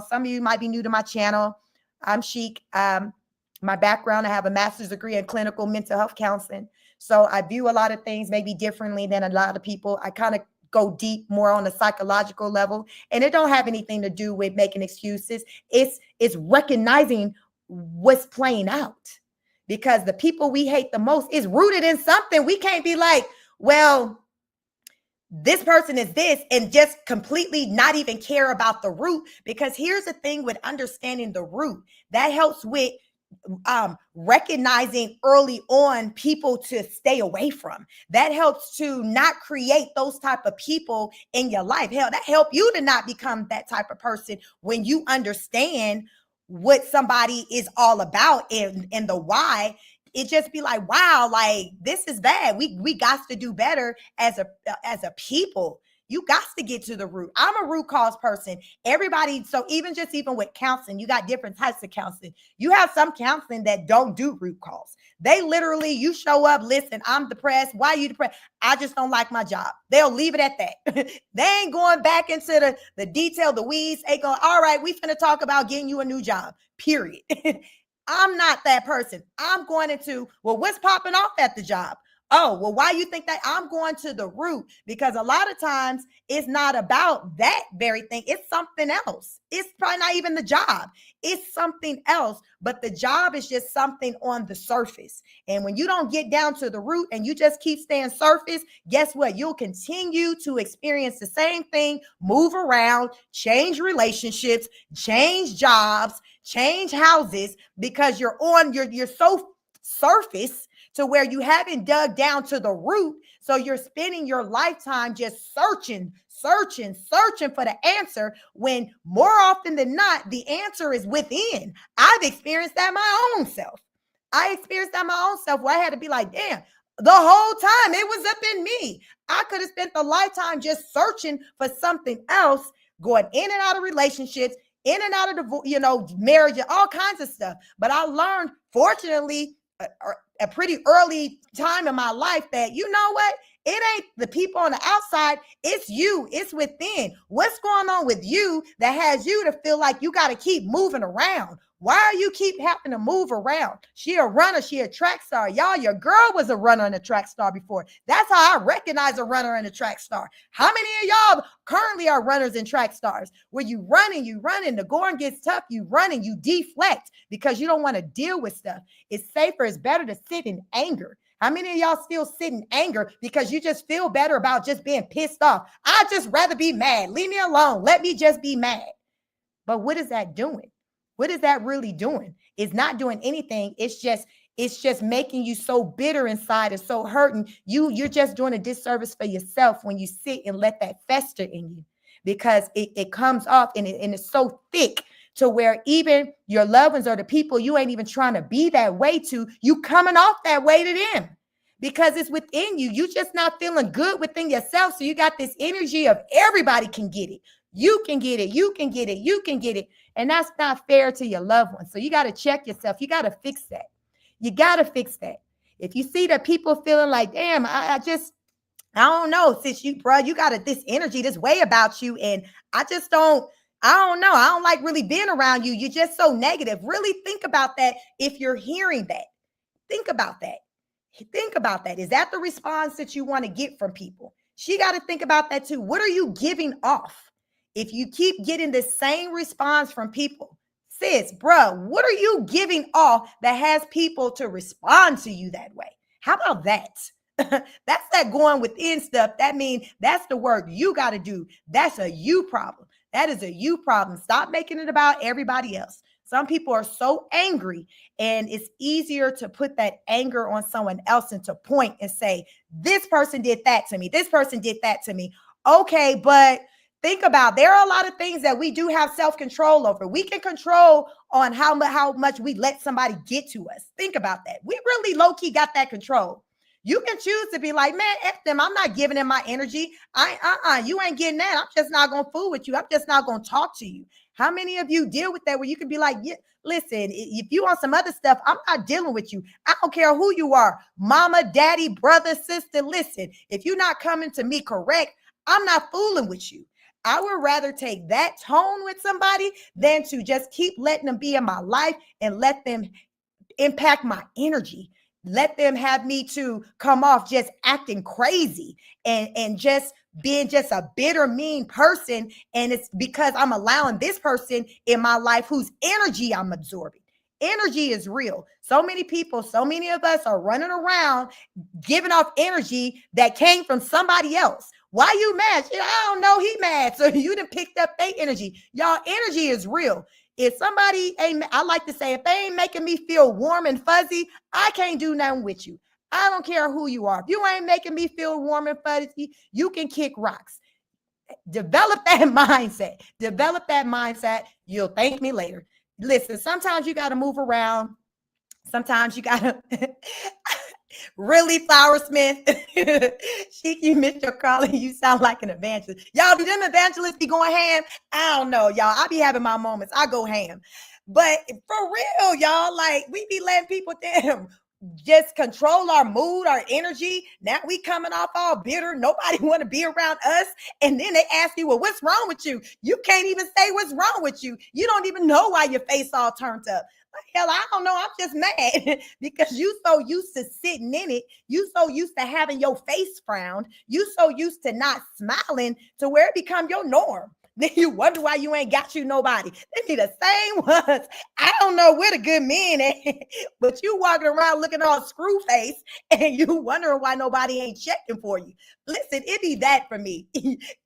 some of you might be new to my channel. I'm Chic. My background, I have a master's degree in clinical mental health counseling. So I view a lot of things maybe differently than a lot of people. I kind of go deep more on a psychological level, and it don't have anything to do with making excuses. It's recognizing what's playing out, because the people we hate the most is rooted in something. We can't be like, well, this person is this, and just completely not even care about the root. Because here's the thing with understanding the root, that helps with recognizing early on people to stay away from. That helps to not create those type of people in your life. Hell, that help you to not become that type of person when you understand what somebody is all about and the why. It just be like, wow, like this is bad. We got to do better as a people. You got to get to the root. I'm a root cause person. Everybody, so even with counseling, you got different types of counseling. You have some counseling that don't do root cause. They literally, you show up, listen, I'm depressed. Why are you depressed? I just don't like my job. They'll leave it at that. They ain't going back into the detail, the weeds. They going, all right, we finna talk about getting you a new job, period. I'm not that person. I'm going into, well, what's popping off at the job? Oh, well, why you think that? I'm going to the root, because a lot of times it's not about that very thing. It's something else. It's probably not even the job. It's something else, but the job is just something on the surface. And when you don't get down to the root and you just keep staying surface, guess what? You'll continue to experience the same thing, move around, change relationships, change jobs, change houses, because you're so surface to where you haven't dug down to the root. So you're spending your lifetime just searching for the answer, when more often than not, the answer is within. I've experienced that my own self. Where I had to be like, damn, the whole time it was up in me. I could have spent the lifetime just searching for something else, going in and out of relationships, in and out of marriage, and all kinds of stuff. But I learned, fortunately, a pretty early time in my life, that you know what? It ain't the people on the outside. It's you. It's within. What's going on with you that has you to feel like you got to keep moving around? Why are you keep having to move around? She a runner. She a track star. Y'all, your girl was a runner and a track star before. That's how I recognize a runner and a track star. How many of y'all currently are runners and track stars? Where you running, the going gets tough, you running, you deflect because you don't want to deal with stuff. It's safer, it's better to sit in anger. How many of y'all still sit in anger because you just feel better about just being pissed off? I'd just rather be mad. Leave me alone. Let me just be mad. But what is that doing? What is that really doing? It's not doing anything. It's just making you so bitter inside and so hurting. You're just doing a disservice for yourself when you sit and let that fester in you, because it comes off and it's so thick to where even your loved ones or the people you ain't even trying to be that way to, you coming off that way to them because it's within you. You just not feeling good within yourself. So you got this energy of everybody can get it. You can get it. You can get it. You can get it. And that's not fair to your loved ones. So you got to check yourself. You got to fix that. You got to fix that. If you see that people feeling like, damn, I don't know, sis, you got this energy, this way about you. And I don't know. I don't like really being around you. You're just so negative. Really think about that. If you're hearing that, think about that. Think about that. Is that the response that you want to get from people? She got to think about that too. What are you giving off? If you keep getting the same response from people, sis, bruh, what are you giving off that has people to respond to you that way? How about that? That's that going within stuff. That means that's the work you got to do. That's a you problem. That is a you problem. Stop making it about everybody else. Some people are so angry, and it's easier to put that anger on someone else and to point and say, this person did that to me. This person did that to me. Okay, but think about, there are a lot of things that we do have self-control over. We can control on how much we let somebody get to us. Think about that. We really low-key got that control. You can choose to be like, man, F them. I'm not giving them my energy. You ain't getting that. I'm just not going to fool with you. I'm just not going to talk to you. How many of you deal with that where you can be like, yeah, listen, if you want some other stuff, I'm not dealing with you. I don't care who you are, mama, daddy, brother, sister. Listen, if you're not coming to me correct, I'm not fooling with you. I would rather take that tone with somebody than to just keep letting them be in my life and let them impact my energy. let them have me to come off just acting crazy and just being just a bitter, mean person. And it's because I'm allowing this person in my life whose energy I'm absorbing. Energy is real. So many people, so many of us are running around giving off energy that came from somebody else. Why you mad? I don't know, he mad. So you done picked up their energy. Y'all, energy is real. If somebody ain't, I like to say, if they ain't making me feel warm and fuzzy, I can't do nothing with you. I don't care who you are. If you ain't making me feel warm and fuzzy, you can kick rocks. Develop that mindset. Develop that mindset. You'll thank me later. Listen, sometimes you got to move around. Sometimes you got to really, Flower Smith. You missed your calling. You sound like an evangelist. Y'all, do them evangelists be going ham? I don't know, y'all. I be having my moments. I go ham. But for real, y'all, like we be letting people just control our mood, our energy. Now we coming off all bitter. Nobody want to be around us. And then they ask you, well, what's wrong with you? You can't even say what's wrong with you. You don't even know why your face all turned up. Hell, I don't know. I'm just mad because you so used to sitting in it. You so used to having your face frowned. You so used to not smiling to where it become your norm. Then you wonder why you ain't got you nobody. They be the same ones. I don't know where the good men at, but you walking around looking all screw face and you wondering why nobody ain't checking for you. Listen, it be that for me.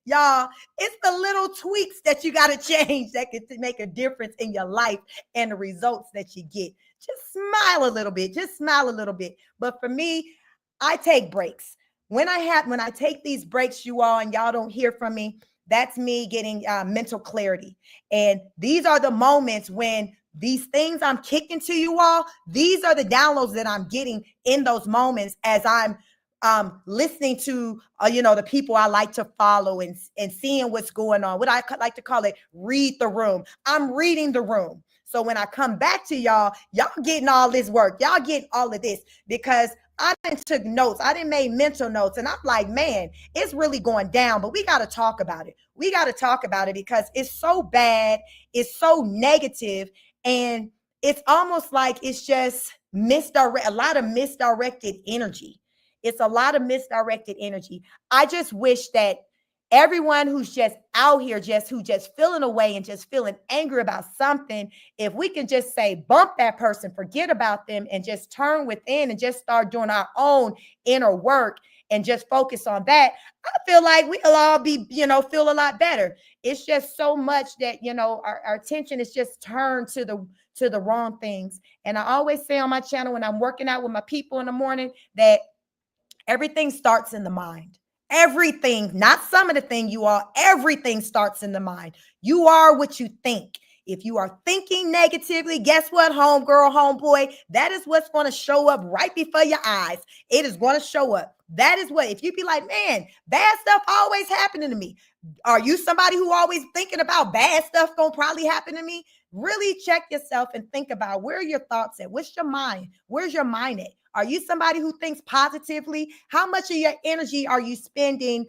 Y'all, it's the little tweaks that you got to change that can make a difference in your life and the results that you get. Just smile a little bit. Just smile a little bit. But for me, I take breaks. When I take these breaks, you all, and y'all don't hear from me, that's me getting mental clarity. And these are the moments when these things I'm kicking to you all, these are the downloads that I'm getting in those moments as I'm listening to, the people I like to follow and seeing what's going on. What I like to call it, read the room. I'm reading the room. So when I come back to y'all getting all this work. Y'all getting all of this because I didn't took notes. I didn't make mental notes. And I'm like, man, it's really going down, but we got to talk about it. We got to talk about it because it's so bad. It's so negative. And it's almost like it's just a lot of misdirected energy. It's a lot of misdirected energy. I just wish that everyone who's just out here, who just feeling away and just feeling angry about something, if we can just say, bump that person, forget about them, and just turn within and just start doing our own inner work and just focus on that, I feel like we'll all be, feel a lot better. It's just so much that, our attention is just turned to the wrong things. And I always say on my channel when I'm working out with my people in the morning that everything starts in the mind. Everything, not some of the thing you are, everything starts in the mind. You are what you think. If you are thinking negatively, guess what, homegirl, homeboy? That is what's going to show up right before your eyes. It is going to show up. That is what, if you be like, man, bad stuff always happening to me. Are you somebody who always thinking about bad stuff going to probably happen to me? Really check yourself and think about where are your thoughts at? What's your mind? Where's your mind at? Are you somebody who thinks positively? How much of your energy are you spending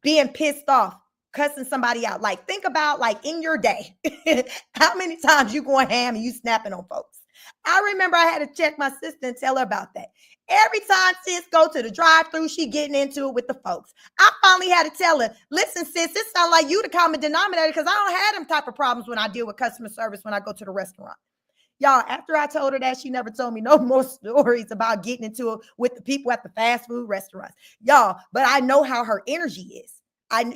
being pissed off, cussing somebody out? Like, think about, like, in your day, how many times you going ham and you snapping on folks? I remember I had to check my sister and tell her about that. Every time sis go to the drive-thru, she getting into it with the folks. I finally had to tell her, listen, sis, this sounds like you the common denominator because I don't have them type of problems when I deal with customer service when I go to the restaurant. Y'all, after I told her that, she never told me no more stories about getting into it with the people at the fast food restaurants. Y'all, but I know how her energy is.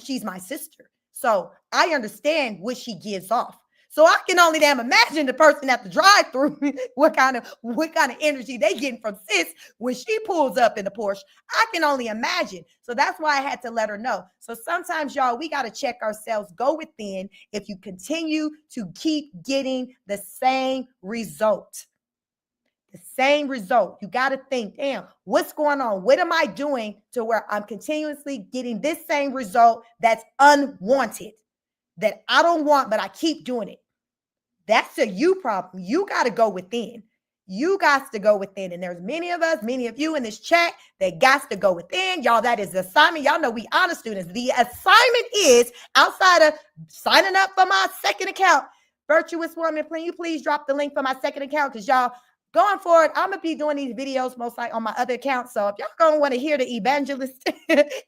She's my sister. So I understand what she gives off. So I can only damn imagine the person at the drive-thru, what kind of energy they getting from sis when she pulls up in the Porsche. I can only imagine. So that's why I had to let her know. So sometimes, y'all, we got to check ourselves, go within. If you continue to keep getting the same result, you got to think, damn, what's going on? What am I doing to where I'm continuously getting this same result that's unwanted, that I don't want, but I keep doing it? That's a you problem. You got to go within. You got to go within. And there's many of you in this chat that got to go within. Y'all, that is the assignment. Y'all know we honor students. The assignment is, outside of signing up for my second account, Virtuous Woman, can you please drop the link for my second account? Because y'all, going forward, I'm gonna be doing these videos most likely on my other account. So if y'all gonna want to hear the evangelist,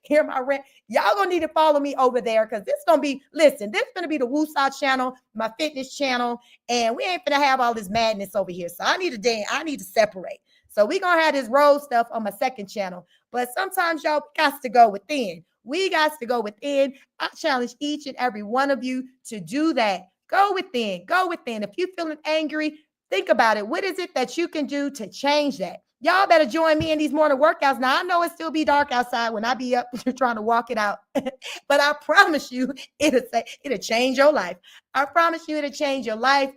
hear my rant, y'all gonna need to follow me over there because this gonna be, listen, this gonna be the Woosah channel, my fitness channel, and we ain't gonna have all this madness over here. So I need to separate. So we gonna have this road stuff on my second channel. But sometimes y'all got to go within. We got to go within. I challenge each and every one of you to do that. Go within. Go within. If you're feeling angry, think about it. What is it that you can do to change that? Y'all better join me in these morning workouts. Now, I know it still be dark outside when I be up trying to walk it out, but I promise you, it'll change your life. I promise you, it'll change your life.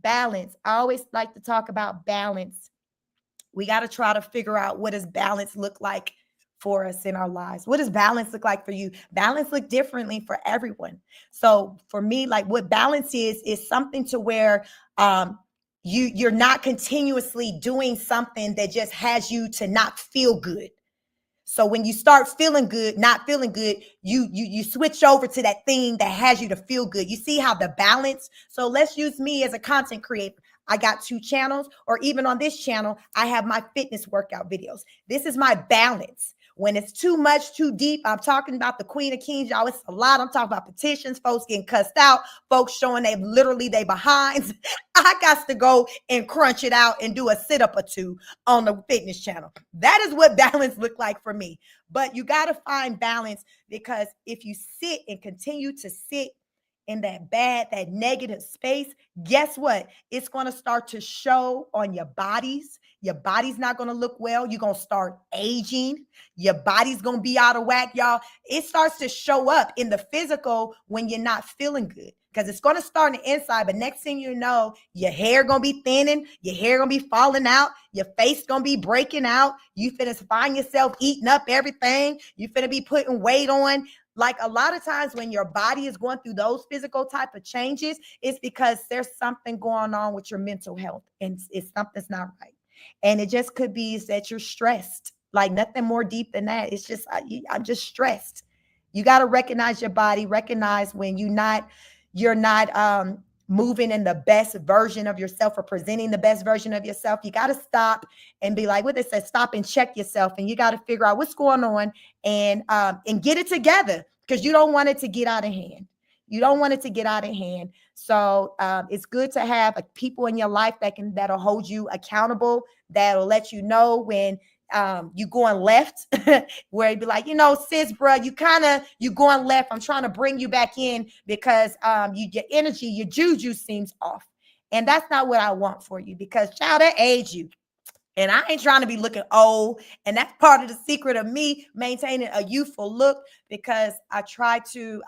Balance. I always like to talk about balance. We got to try to figure out, what does balance look like for us in our lives? What does balance look like for you? Balance look differently for everyone. So for me, like, what balance is something to where you're not continuously doing something that just has you to not feel good. So when you start feeling good, not feeling good, you switch over to that thing that has you to feel good. You see how the balance. So let's use me as a content creator. I got 2 channels, or even on this channel, I have my fitness workout videos. This is my balance. When it's too much, too deep, I'm talking about the Queen of Kings, y'all. It's a lot. I'm talking about petitions, folks getting cussed out, folks showing they behinds. I got to go and crunch it out and do a sit-up or 2 on the fitness channel. That is what balance look like for me. But you got to find balance, because if you sit and continue to sit in that negative space, guess what? It's going to start to show on your bodies. Your body's not going to look well. You're going to start aging. Your body's going to be out of whack, y'all. It starts to show up in the physical when you're not feeling good, because it's going to start on the inside. But next thing you know, your hair going to be thinning. Your hair going to be falling out. Your face going to be breaking out. You finna find yourself eating up everything. You finna be putting weight on. Like, a lot of times when your body is going through those physical type of changes, it's because there's something going on with your mental health, and something's not right. And it just could be is that you're stressed. Like, nothing more deep than that. It's just, I'm just stressed. You got to recognize your body, recognize when you're not moving in the best version of yourself or presenting the best version of yourself. You got to stop and be like, what they said, stop and check yourself. And you got to figure out what's going on and get it together, because you don't want it to get out of hand. You don't want it to get out of hand. So it's good to have people in your life that'll hold you accountable, that'll let you know when you going left, where it'd be like, sis, bro, you going left. I'm trying to bring you back in because your energy, your juju seems off. And that's not what I want for you, because, child, that age you. And I ain't trying to be looking old. And that's part of the secret of me maintaining a youthful look, because I try to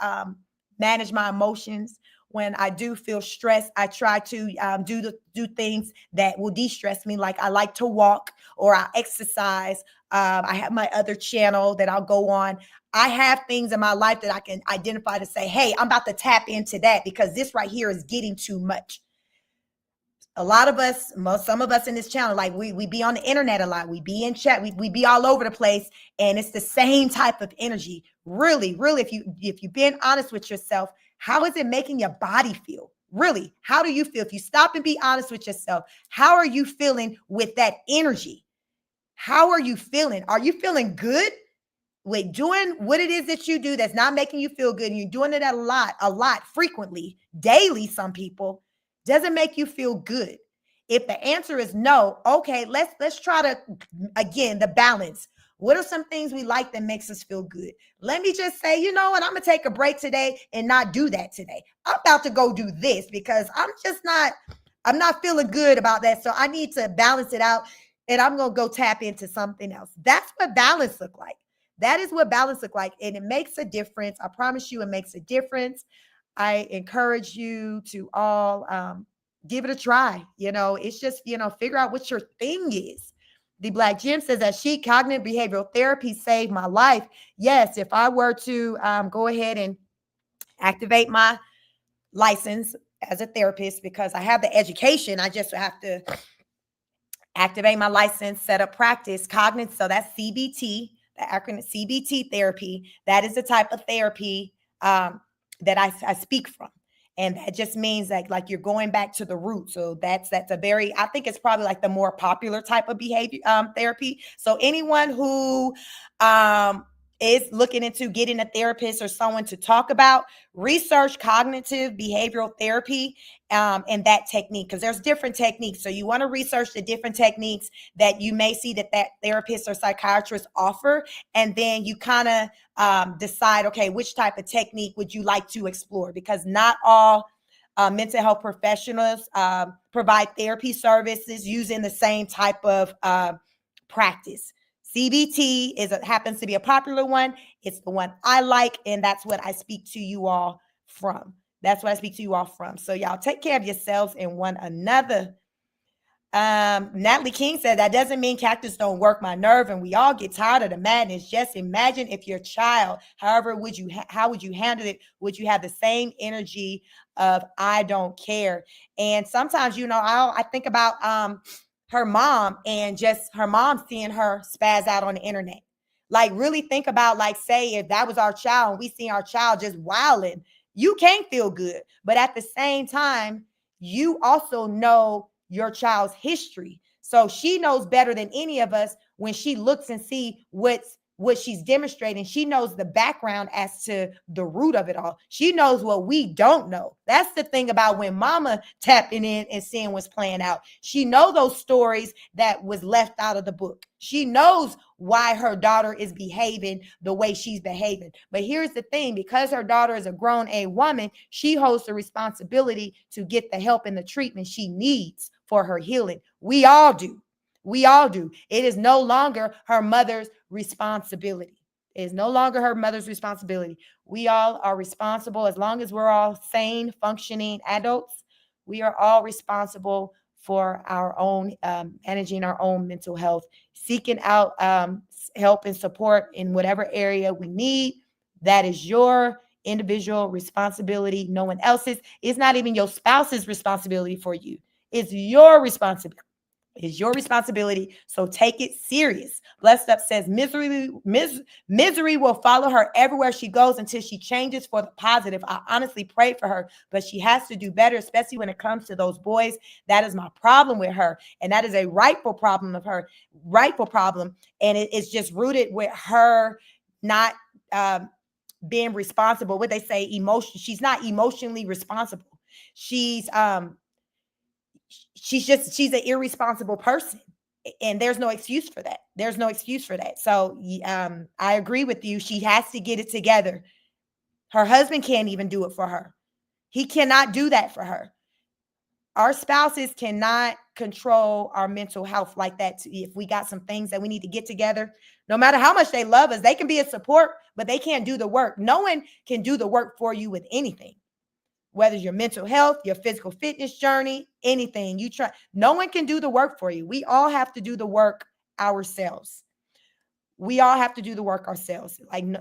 manage my emotions. When I do feel stressed, I try to do things that will de-stress me. Like, I like to walk, or I exercise. I have my other channel that I'll go on. I have things in my life that I can identify to say, hey, I'm about to tap into that, because this right here is getting too much. A lot of us, some of us in this channel, like we be on the internet a lot. We be in chat. We be all over the place, and it's the same type of energy. Really, really, if you've been honest with yourself, how is it making your body feel? Really, how do you feel? If you stop and be honest with yourself, how are you feeling with that energy? How are you feeling? Are you feeling good with doing what it is that you do that's not making you feel good, and you're doing it a lot, frequently, daily, some people, doesn't make you feel good? If the answer is no, okay, let's try to, again, the balance. What are some things we like that makes us feel good? Let me just say, you know what? I'm going to take a break today and not do that today. I'm about to go do this because I'm not feeling good about that. So I need to balance it out, and I'm going to go tap into something else. That's what balance look like. That is what balance look like. And it makes a difference. I promise you, it makes a difference. I encourage you to all give it a try. It's just, figure out what your thing is. The Black Gym says that cognitive behavioral therapy saved my life. Yes, if I were to go ahead and activate my license as a therapist, because I have the education, I just have to activate my license, set up practice, cognitive. So that's CBT, the acronym CBT therapy. That is the type of therapy that I speak from. And that just means that like you're going back to the root. So that's a very, I think it's probably like the more popular type of behavior therapy. So anyone who is looking into getting a therapist or someone to talk about, research cognitive behavioral therapy and that technique, because there's different techniques. So you want to research the different techniques that you may see that therapist or psychiatrist offer, and then you kind of decide, okay, which type of technique would you like to explore? Because not all mental health professionals provide therapy services using the same type of practice. CBT happens to be a popular one. It's the one I like, and that's what I speak to you all from. So y'all take care of yourselves and one another. Natalie King said, that doesn't mean cactus don't work my nerve and we all get tired of the madness. Just imagine if your child, however, how would you handle it? Would you have the same energy of I don't care? And sometimes, I think about her mom and just her mom seeing her spaz out on the internet. Like really think about, like, say if that was our child and we see our child just wilding, you can't feel good. But at the same time, you also know your child's history. So she knows better than any of us when she looks and see what she's demonstrating. She knows the background as to the root of it all. She knows what we don't know. That's the thing about when mama tapping in and seeing what's playing out. She knows those stories that was left out of the book. She knows why her daughter is behaving the way she's behaving. But here's the thing, because her daughter is a grown woman, she holds the responsibility to get the help and the treatment she needs for her healing. We all do. It is no longer her mother's responsibility. We all are responsible. As long as we're all sane, functioning adults, we are all responsible for our own managing our own mental health, seeking out help and support in whatever area we need. That is your individual responsibility. No one else's. It's not even your spouse's responsibility for you. It's your responsibility. So take it serious. Blessed Up says misery will follow her everywhere she goes until she changes for the positive. I honestly pray for her, but she has to do better, especially when it comes to those boys. That is my problem with her. And that is a rightful problem. And it's just rooted with her not being responsible. What they say, she's not emotionally responsible. She's an irresponsible person, and there's no excuse for that. So I agree with you. She has to get it together. Her husband can't even do it for her. He cannot do that for her. Our spouses cannot control our mental health like that. If we got some things that we need to get together, no matter how much they love us, they can be a support, but they can't do the work. No one can do the work for you with anything. Whether it's your mental health, your physical fitness journey, anything you try, no one can do the work for you. We all have to do the work ourselves. Like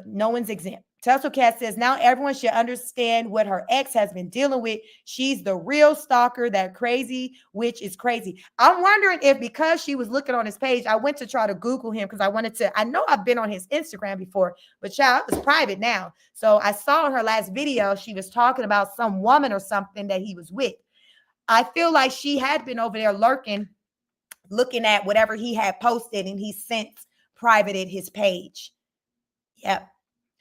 no one's exempt. Tussle Cat says, now everyone should understand what her ex has been dealing with. She's the real stalker, that crazy witch is crazy. I'm wondering if because she was looking on his page, I went to try to Google him because I know I've been on his Instagram before, but child, it was private now. So I saw in her last video, she was talking about some woman or something that he was with. I feel like she had been over there lurking, looking at whatever he had posted, and he since privated his page. Yep.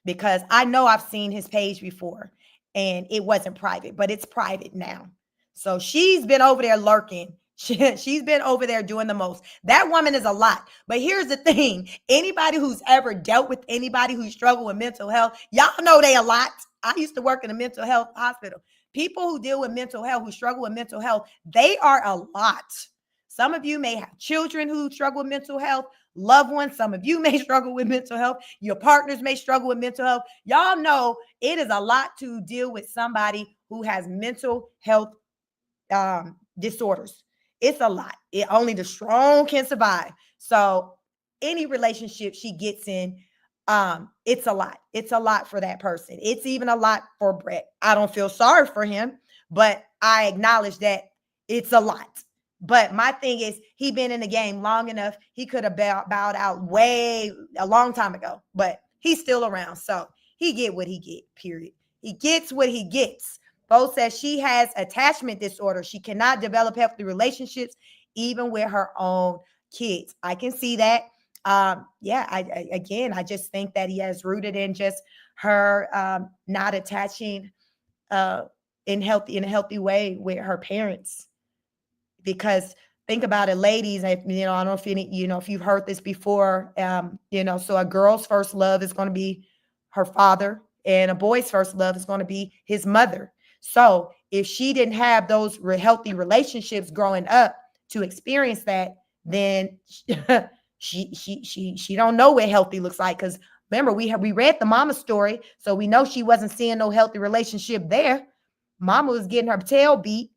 Because I know I've seen his page before and it wasn't private, but it's private now. So she's been over there lurking. She's been over there doing the most. That woman is a lot. But here's the thing. Anybody who's ever dealt with anybody who struggled with mental health, y'all know they a lot. I used to work in a mental health hospital. People who deal with mental health, who struggle with mental health, they are a lot. Some of you may have children who struggle with mental health, loved ones. Some of you may struggle with mental health. Your partners may struggle with mental health. Y'all know it is a lot to deal with somebody who has mental health disorders. It's a lot. Only the strong can survive. So any relationship she gets in, it's a lot. It's a lot for that person. It's even a lot for Brett. I don't feel sorry for him, but I acknowledge that it's a lot. But my thing is, he been in the game long enough. He could have bowed out a long time ago, but he's still around. So he get what he get, period. He gets what he gets. Bo says she has attachment disorder. She cannot develop healthy relationships, even with her own kids. I can see that. Yeah, I just think that he has rooted in just her not attaching uh, in a healthy way with her parents. Because think about it, ladies. I don't know if if you've heard this before. So a girl's first love is going to be her father, and a boy's first love is going to be his mother. So if she didn't have those healthy relationships growing up to experience that, then she don't know what healthy looks like. Because remember, we read the mama story, so we know she wasn't seeing no healthy relationship there. Mama was getting her tail beat.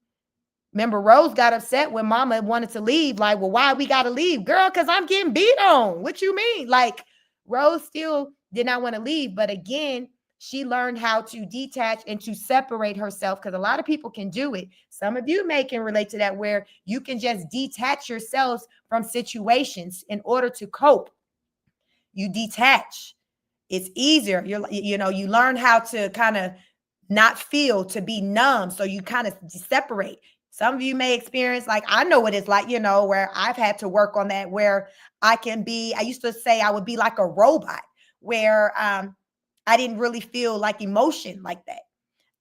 Remember, Rose got upset when mama wanted to leave. Like, well, why we got to leave? Girl, because I'm getting beat on. What you mean? Like, Rose still did not want to leave. But again, she learned how to detach and to separate herself, because a lot of people can do it. Some of you can relate to that, where you can just detach yourselves from situations in order to cope. You detach. It's easier. You learn how to kind of not feel, to be numb. So you kind of separate. Some of you may experience, like, I know what it's like, where I've had to work on that, where I used to say I would be like a robot, where I didn't really feel like emotion like that.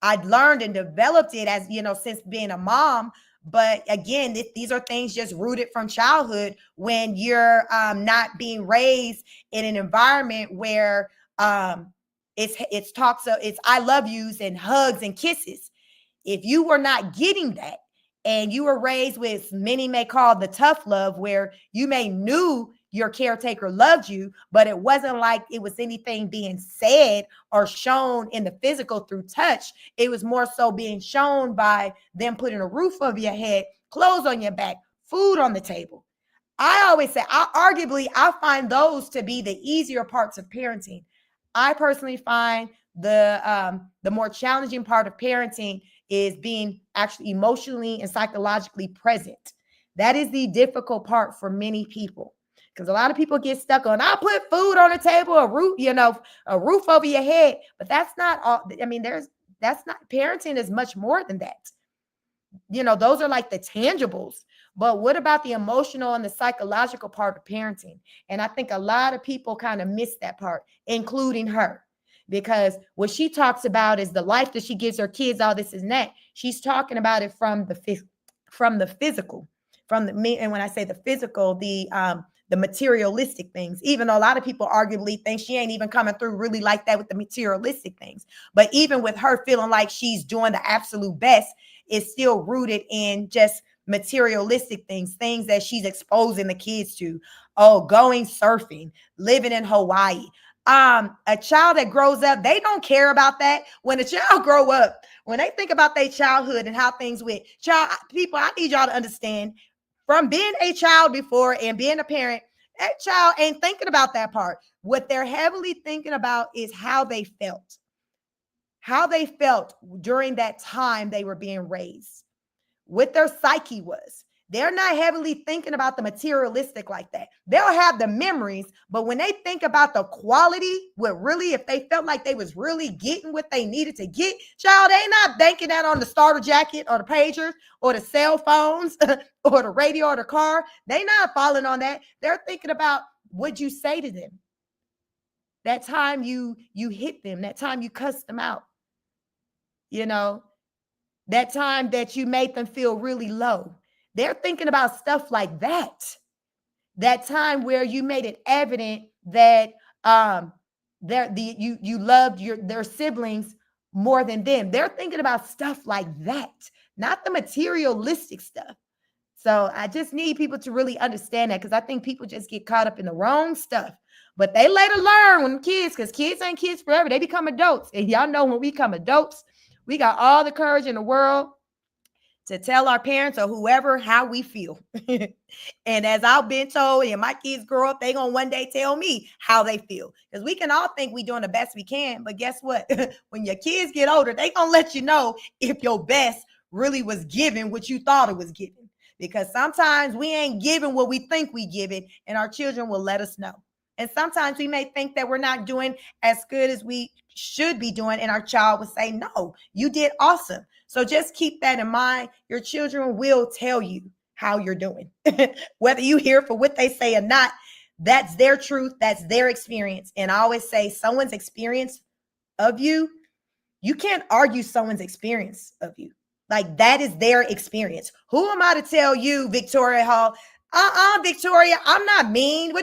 I'd learned and developed it as, since being a mom. But again, these are things just rooted from childhood, when you're not being raised in an environment where it's talks of, it's I love yous and hugs and kisses. If you were not getting that, and you were raised with, many may call the tough love, where you may knew your caretaker loved you, but it wasn't like it was anything being said or shown in the physical through touch. It was more so being shown by them putting a roof over your head, clothes on your back, food on the table. I always say, I find those to be the easier parts of parenting. I personally find the more challenging part of parenting is being actually emotionally and psychologically present. That is the difficult part for many people, because a lot of people get stuck on, I'll put food on the table, a roof over your head. But that's not all. I mean, that's not, parenting is much more than that. Those are like the tangibles. But what about the emotional and the psychological part of parenting? And I think a lot of people kind of miss that part, including her, because what she talks about is the life that she gives her kids, all this and that. She's talking about it from the physical, and when I say the physical, the materialistic things, even though a lot of people arguably think she ain't even coming through really like that with the materialistic things. But even with her feeling like she's doing the absolute best, it's still rooted in just materialistic things that she's exposing the kids to. Oh, going surfing, living in Hawaii. A child that grows up, they don't care about that. When a child grow up, when they think about their childhood and how things went, people, I need y'all to understand, from being a child before and being a parent, that child ain't thinking about that part. What they're heavily thinking about is how they felt during that time they were being raised, what their psyche was. They're not heavily thinking about the materialistic like that. They'll have the memories, but when they think about the quality, if they felt like they was really getting what they needed to get, child, they not banking that on the starter jacket or the pagers or the cell phones or the radio or the car. They not falling on that. They're thinking about what you say to them. That time you hit them, that time you cussed them out. That time that you made them feel really low. They're thinking about stuff like that. That time where you made it evident that you loved their siblings more than them. They're thinking about stuff like that, not the materialistic stuff. So I just need people to really understand that, because I think people just get caught up in the wrong stuff. But they later learn when kids, because kids ain't kids forever. They become adults. And y'all know when we become adults, we got all the courage in the world to tell our parents or whoever how we feel. And as I've been told, and my kids grow up, they gonna one day tell me how they feel. Because we can all think we're doing the best we can, but guess what? When your kids get older, they gonna let you know if your best really was given what you thought it was given. Because sometimes we ain't giving what we think we give it, and our children will let us know. And sometimes we may think that we're not doing as good as we should be doing, and our child would say, no, you did awesome. So just keep that in mind. Your children will tell you how you're doing. Whether you hear for what they say or not, that's their truth, that's their experience. And I always say someone's experience of you, you can't argue someone's experience of you. Like, that is their experience. Who am I to tell you, Victoria Hall? Victoria, I'm not mean.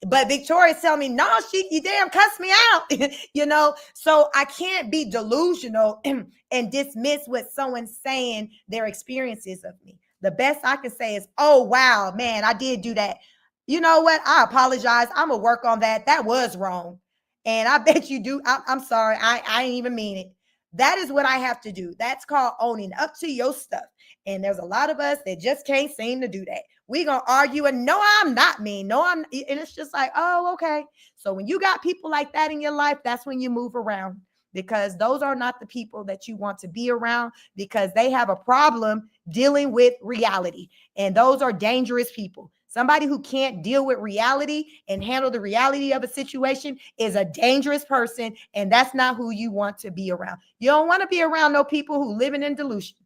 But Victoria's telling me, no, you damn cussed me out. So I can't be delusional and dismiss what someone's saying their experiences of me. The best I can say is, oh, wow, man, I did do that. You know what? I apologize. I'm going to work on that. That was wrong. And I bet you do. I'm sorry. I didn't even mean it. That is what I have to do. That's called owning up to your stuff. And there's a lot of us that just can't seem to do that. We're going to argue and no, I'm not mean. No, and it's just like, oh, okay. So when you got people like that in your life, that's when you move around, because those are not the people that you want to be around, because they have a problem dealing with reality. And those are dangerous people. Somebody who can't deal with reality and handle the reality of a situation is a dangerous person, and that's not who you want to be around. You don't want to be around no people who living in delusion,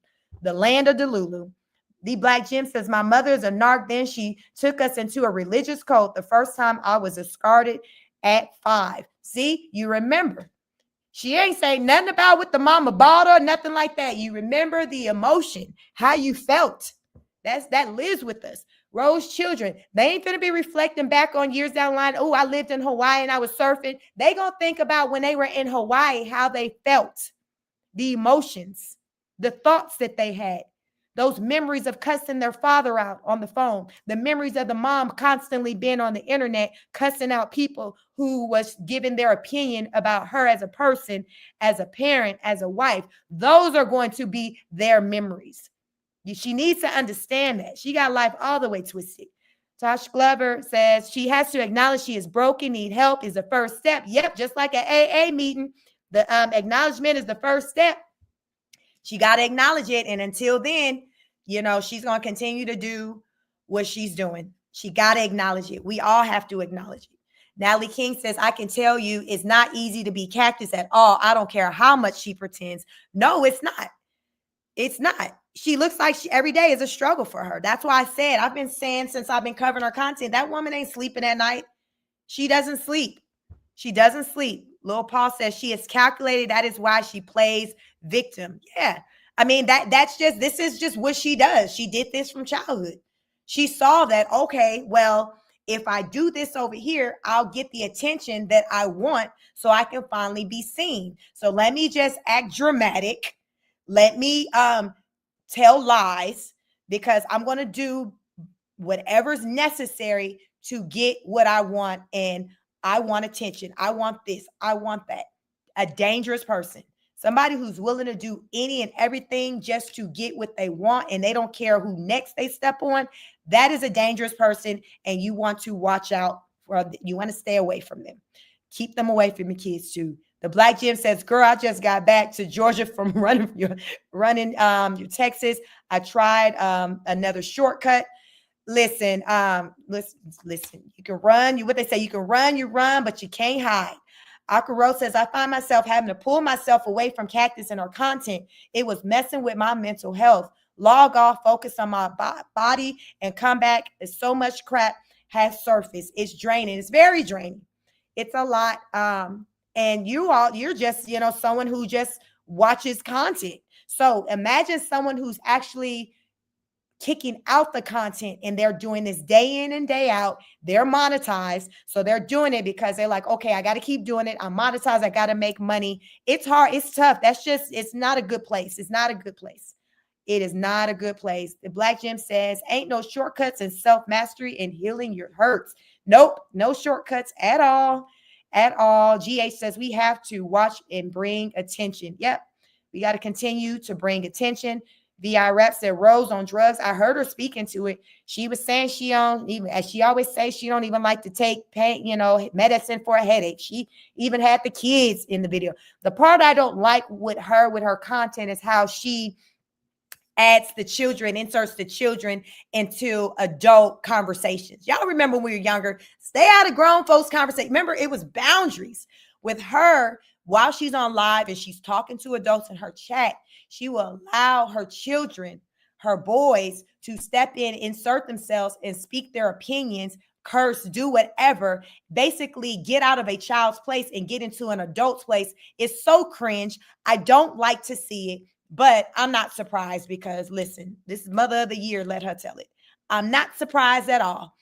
the land of Delulu. The Black Gem says, my mother is a narc. Then she took us into a religious cult the first time I was escorted at 5. See, you remember. She ain't saying nothing about what the mama bought her, nothing like that. You remember the emotion, how you felt. That lives with us. Rose children, they ain't gonna be reflecting back on years down the line. Oh, I lived in Hawaii and I was surfing. They gonna think about when they were in Hawaii, how they felt, the emotions, the thoughts that they had, those memories of cussing their father out on the phone, the memories of the mom constantly being on the internet, cussing out people who was giving their opinion about her as a person, as a parent, as a wife. Those are going to be their memories. She needs to understand that. She got life all the way twisted. Tosh Glover says she has to acknowledge she is broken, need help is the first step. Yep, just like an AA meeting, the acknowledgement is the first step. She got to acknowledge it. And until then, she's going to continue to do what she's doing. She got to acknowledge it. We all have to acknowledge it. Natalie King says, I can tell you it's not easy to be Cactus at all. I don't care how much she pretends. No, it's not. It's not. She looks like every day is a struggle for her. That's why I said, I've been saying since I've been covering her content, that woman ain't sleeping at night. She doesn't sleep. She doesn't sleep. Lil Paul says she is calculated. That is why she plays victim. Yeah. I mean, this is just what she does. She did this from childhood. She saw that, okay, well, if I do this over here, I'll get the attention that I want so I can finally be seen. So let me just act dramatic. Let me tell lies, because I'm going to do whatever's necessary to get what I want. And I want attention. I want this. I want that. A dangerous person. Somebody who's willing to do any and everything just to get what they want, and they don't care who next they step on. That is a dangerous person, and you want to watch out for. You want to stay away from them. Keep them away from your kids too. The Black Gem says, girl, I just got back to Georgia from running your Texas. I tried another shortcut. Listen, you can run. What they say, you can run, but you can't hide. Akaro says, I find myself having to pull myself away from Cactus and her content. It was messing with my mental health. Log off, focus on my body, and come back. There's so much crap has surfaced. It's draining. It's very draining. It's a lot. And you're just, someone who just watches content. So imagine someone who's actually kicking out the content, and they're doing this day in and day out. They're monetized. So they're doing it because they're like, okay, I got to keep doing it. I'm monetized. I got to make money. It's hard. It's tough. It's not a good place. It's not a good place. It is not a good place. The Black Gem says, ain't no shortcuts in self-mastery and healing your hurts. Nope. No shortcuts at all. At all. GH says we have to watch and bring attention. Yep. We got to continue to bring attention. VI Rap said Rose on drugs. I heard her speaking to it. She was saying she don't even, as she always says, she don't even like to take pain, medicine for a headache. She even had the kids in the video. The part I don't like with her content is how she adds the children, inserts the children into adult conversations. Y'all remember when we were younger, stay out of grown folks' conversation. Remember, it was boundaries with her. while she's on live and she's talking to adults in her chat, she will allow her children, her boys, to step in, insert themselves, and speak their opinions, curse, do whatever, basically get out of a child's place and get into an adult's place. It's so cringe. I don't like to see it, but I'm not surprised because, listen, this is Mother of the Year. Let her tell it. I'm not surprised at all.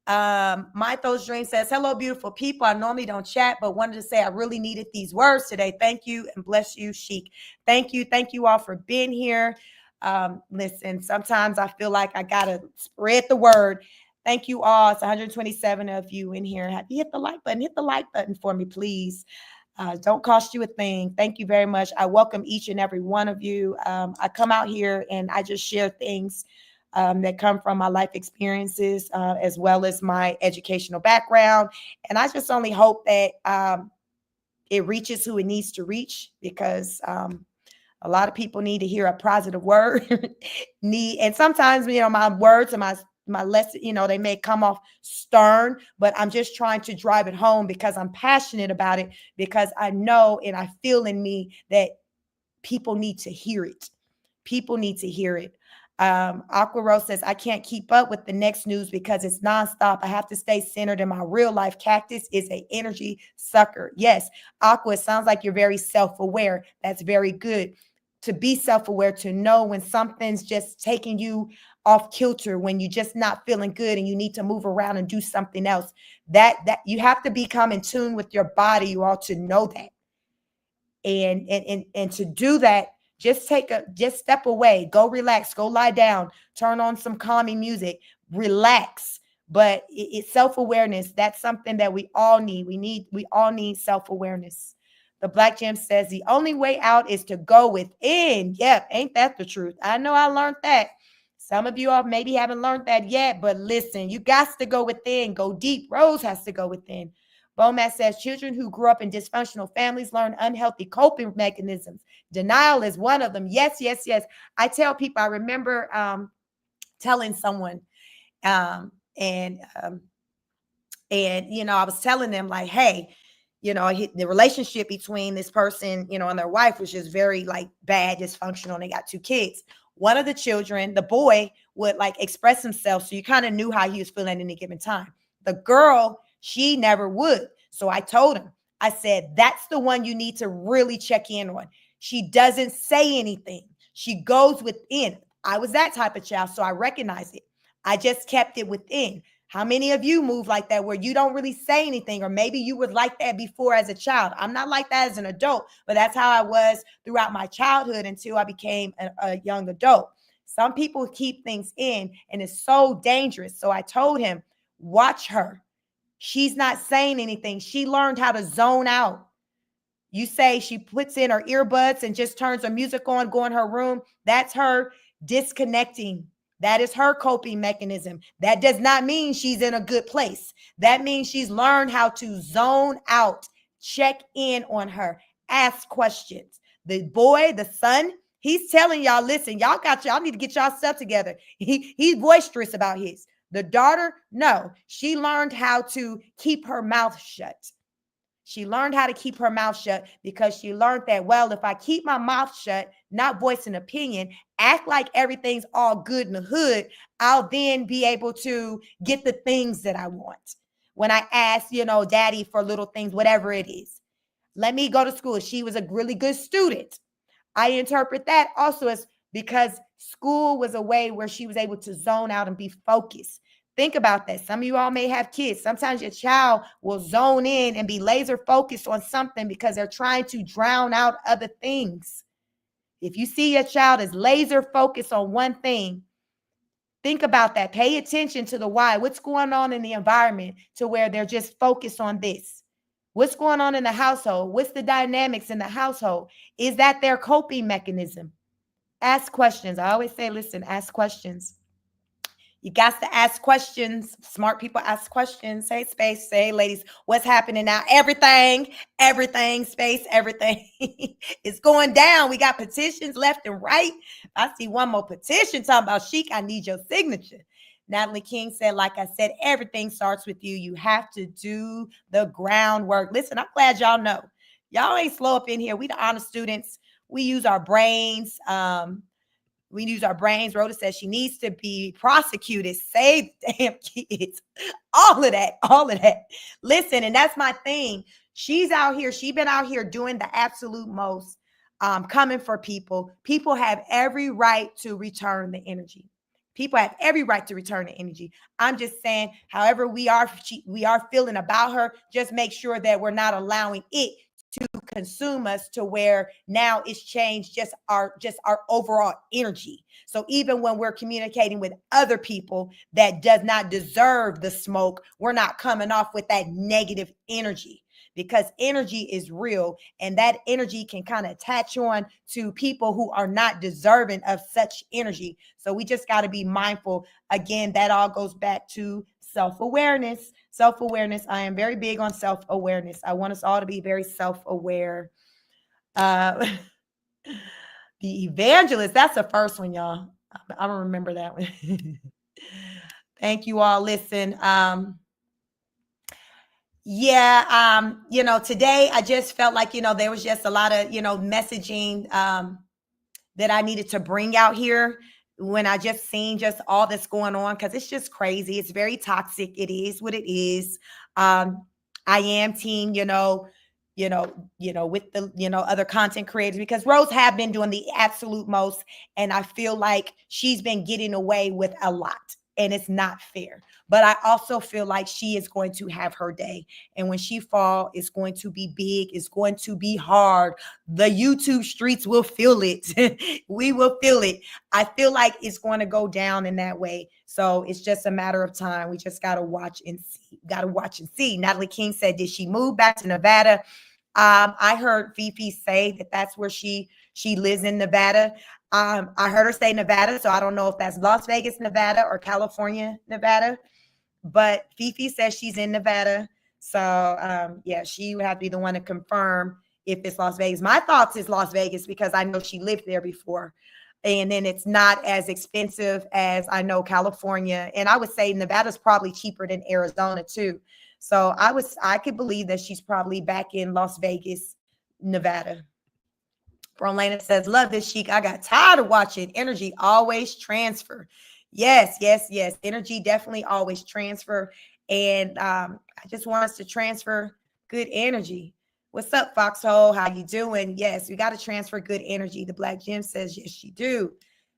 My Those Dream says, hello, beautiful people. I normally don't chat, but wanted to say I really needed these words today. Thank you and bless you, Chic. Thank you. Thank you all for being here. Listen, sometimes I feel like I got to spread the word. Thank you all. It's 127 of you in here. Have you hit the like button? Hit the like button for me, please. Don't cost you a thing. Thank you very much. I welcome each and every one of you. I come out here and I just share things that come from my life experiences, as well as my educational background. And I just only hope that it reaches who it needs to reach, because a lot of people need to hear a positive word. And sometimes, my words and my lesson, they may come off stern, but I'm just trying to drive it home because I'm passionate about it, because I know and I feel in me that people need to hear it. People need to hear it. Aqua Rose says, I can't keep up with the next news because it's nonstop. I have to stay centered in my real life. Cactus is an energy sucker. Yes, Aqua, it sounds like you're very self-aware. That's very good. To be self-aware, to know when something's just taking you off kilter, when you're just not feeling good and you need to move around and do something else. That you have to become in tune with your body. You ought to know that. And to do that, just step away, go relax, go lie down, turn on some calming music, relax. But it's self-awareness. That's something that we all need. We all need self-awareness. The Black Gem says the only way out is to go within. Yep, ain't that the truth? I know I learned that. Some of you all maybe haven't learned that yet, but listen, you got to go within, go deep. Rose has to go within. Bomas says children who grew up in dysfunctional families learn unhealthy coping mechanisms. Denial is one of them. Yes, yes, yes. I tell people, I remember telling someone, and I was telling them like, hey, the relationship between this person, and their wife was just very like bad, dysfunctional. And they got 2 kids. One of the children, the boy, would like express himself. So you kind of knew how he was feeling at any given time. The girl, she never would. So I told him, I said, that's the one you need to really check in on. She doesn't say anything. She goes within. I was that type of child, so I recognized it. I just kept it within. How many of you move like that, where you don't really say anything, or maybe you were like that before as a child? I'm not like that as an adult, but that's how I was throughout my childhood until I became a young adult. Some people keep things in, and it's so dangerous. So I told him, watch her. She's not saying anything. She learned how to zone out. You say she puts in her earbuds and just turns her music on, go in her room. That's her disconnecting. That is her coping mechanism. That does not mean she's in a good place. That means she's learned how to zone out, check in on her, ask questions. The boy, the son, he's telling y'all, listen, y'all need to get y'all stuff together. He's boisterous about his. The daughter, no, she learned how to keep her mouth shut. She learned how to keep her mouth shut because she learned that, well, if I keep my mouth shut, not voice an opinion, act like everything's all good in the hood, I'll then be able to get the things that I want. When I ask, daddy for little things, whatever it is, let me go to school. She was a really good student. I interpret that also as because school was a way where she was able to zone out and be focused. Think about that. Some of you all may have kids. Sometimes your child will zone in and be laser focused on something because they're trying to drown out other things. If you see your child is laser focused on one thing, think about that. Pay attention to the why. What's going on in the environment to where they're just focused on this? What's going on in the household? What's the dynamics in the household? Is that their coping mechanism? Ask questions. I always say, listen, ask questions. You got to ask questions. Smart people ask questions. Say, space, say, ladies, what's happening now? Everything, space, everything is going down. We got petitions left and right. I see one more petition talking about Chic, I need your signature. Natalie King said, like I said, everything starts with you. You have to do the groundwork. Listen, I'm glad y'all know. Y'all ain't slow up in here. We the honor students. We use our brains. Rhoda says she needs to be prosecuted. Save damn kids. All of that. All of that. Listen, and that's my thing. She's out here. She's been out here doing the absolute most, coming for people. People have every right to return the energy. People have every right to return the energy. I'm just saying, however we are feeling about her, just make sure that we're not allowing it to consume us to where now it's changed just our overall energy. So even when we're communicating with other people that does not deserve the smoke, we're not coming off with that negative energy, because energy is real, and that energy can kind of attach on to people who are not deserving of such energy. So we just got to be mindful. Again, that all goes back to self-awareness. Self-awareness. I am very big on self-awareness. I want us all to be very self-aware. The evangelist, that's the first one, y'all. I don't remember that one. Thank you all. Listen, today I just felt like, there was just a lot of, messaging that I needed to bring out here when I just seen just all that's going on, because it's just crazy. It's very toxic. It is what it is. I am team, with the, other content creators, because Rose have been doing the absolute most. And I feel like she's been getting away with a lot, and it's not fair. But I also feel like she is going to have her day. And when she fall, it's going to be big. It's going to be hard. The YouTube streets will feel it. We will feel it. I feel like it's going to go down in that way. So it's just a matter of time. We just got to watch and see. Natalie King said, did she move back to Nevada? I heard Fefe say that that's where she lives, in Nevada. I heard her say Nevada, so I don't know if that's Las Vegas, Nevada, or California, Nevada. But Fefe says she's in Nevada. So, she would have to be the one to confirm if it's Las Vegas. My thoughts is Las Vegas, because I know she lived there before. And then it's not as expensive as I know California. And I would say Nevada's probably cheaper than Arizona too. So I could believe that she's probably back in Las Vegas, Nevada. Brolena says, love this, Chic. I got tired of watching energy always transfer. Yes. Energy definitely always transfer. And I just want us to transfer good energy. What's up, Foxhole? How you doing? Yes, we got to transfer good energy. The Black Gem says, yes, you do.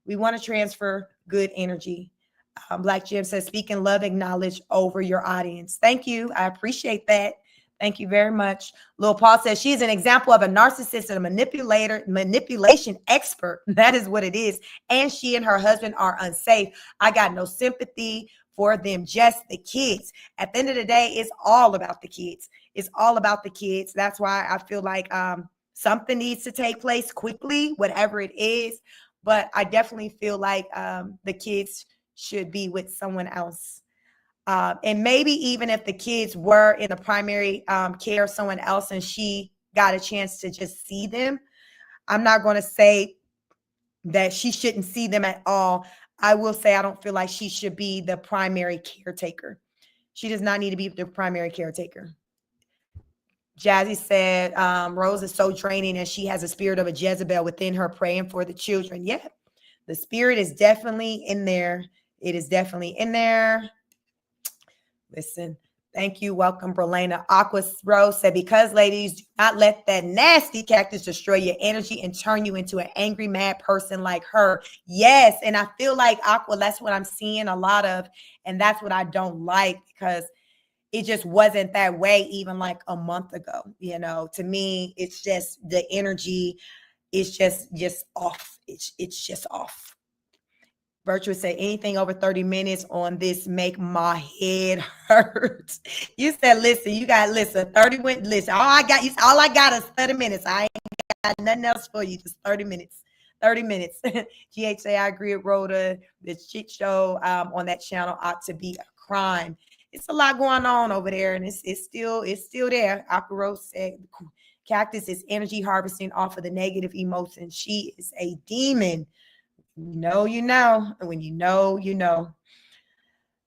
We want to transfer good energy. Black Gem says, speak in love, acknowledge over your audience. Thank you. I appreciate that. Thank you very much. Lil Paul says, she's an example of a narcissist and a manipulation expert. That is what it is. And she and her husband are unsafe. I got no sympathy for them, just the kids. At the end of the day, it's all about the kids. It's all about the kids. That's why I feel like something needs to take place quickly, whatever it is. But I definitely feel like the kids should be with someone else. And maybe even if the kids were in the primary care of someone else and she got a chance to just see them, I'm not going to say that she shouldn't see them at all. I will say I don't feel like she should be the primary caretaker. She does not need to be the primary caretaker. Jazzy said, Rose is so draining and she has a spirit of a Jezebel within her, praying for the children. Yeah, the spirit is definitely in there. It is definitely in there. Listen, thank you. Welcome, Brelena. Aqua Rose said, because ladies, do not let that nasty cactus destroy your energy and turn you into an angry, mad person like her. Yes. And I feel like Aqua, that's what I'm seeing a lot of. And that's what I don't like, because it just wasn't that way even like a month ago. To me, it's just the energy is just off. It's just off. Virtuous say, anything over 30 minutes on this make my head hurt. You said, listen, 30 minutes. Listen, all I got is 30 minutes. I ain't got nothing else for you. Just 30 minutes. 30 minutes. GHA, I agree with Rhoda. The shit show on that channel ought to be a crime. It's a lot going on over there, and it's still there. Akuro said, cactus is energy harvesting off of the negative emotions. She is a demon. You know. When you know, you know.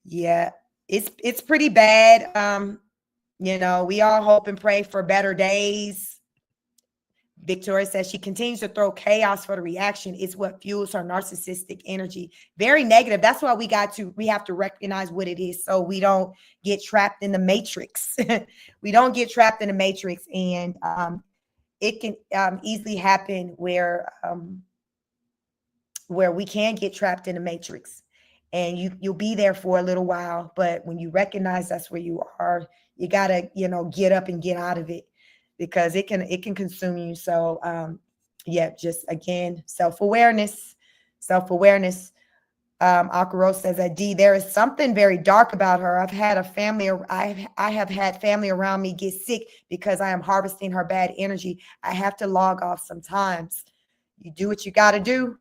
Yeah, it's pretty bad. We all hope and pray for better days. Victoria says she continues to throw chaos for the reaction. It's what fuels her narcissistic energy. Very negative. That's why we have to recognize what it is so we don't get trapped in the matrix. We don't get trapped in the matrix. And it can easily happen where we can get trapped in the matrix. And you'll be there for a little while. But when you recognize that's where you are, you got to, get up and get out of it, because it can consume you. So just again, self-awareness. Akaro says that D, there is something very dark about her. I have had family around me get sick because I am harvesting her bad energy. I have to log off sometimes. You do what you got to do.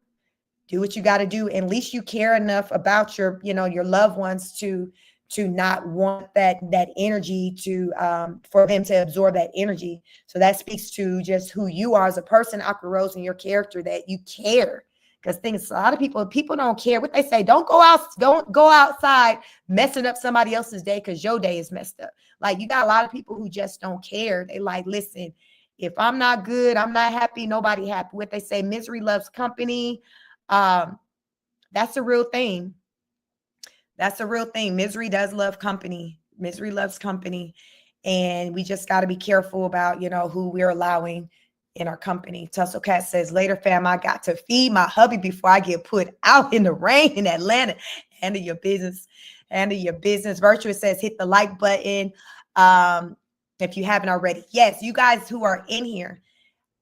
At least you care enough about your loved ones to not want that energy for them to absorb that energy. So that speaks to just who you are as a person, Akaro, and your character, that you care. Because a lot of people don't care what they say. Don't go outside messing up somebody else's day because your day is messed up. Like, you got a lot of people who just don't care. They like, listen, if I'm not good, I'm not happy, nobody happy. What they say, misery loves company. That's a real thing. Misery does love company. Misery loves company. And we just got to be careful about, who we're allowing in our company. Tussle Cat says, later, fam, I got to feed my hubby before I get put out in the rain in Atlanta. Handle your business. Virtuous says, hit the like button if you haven't already. Yes, you guys who are in here,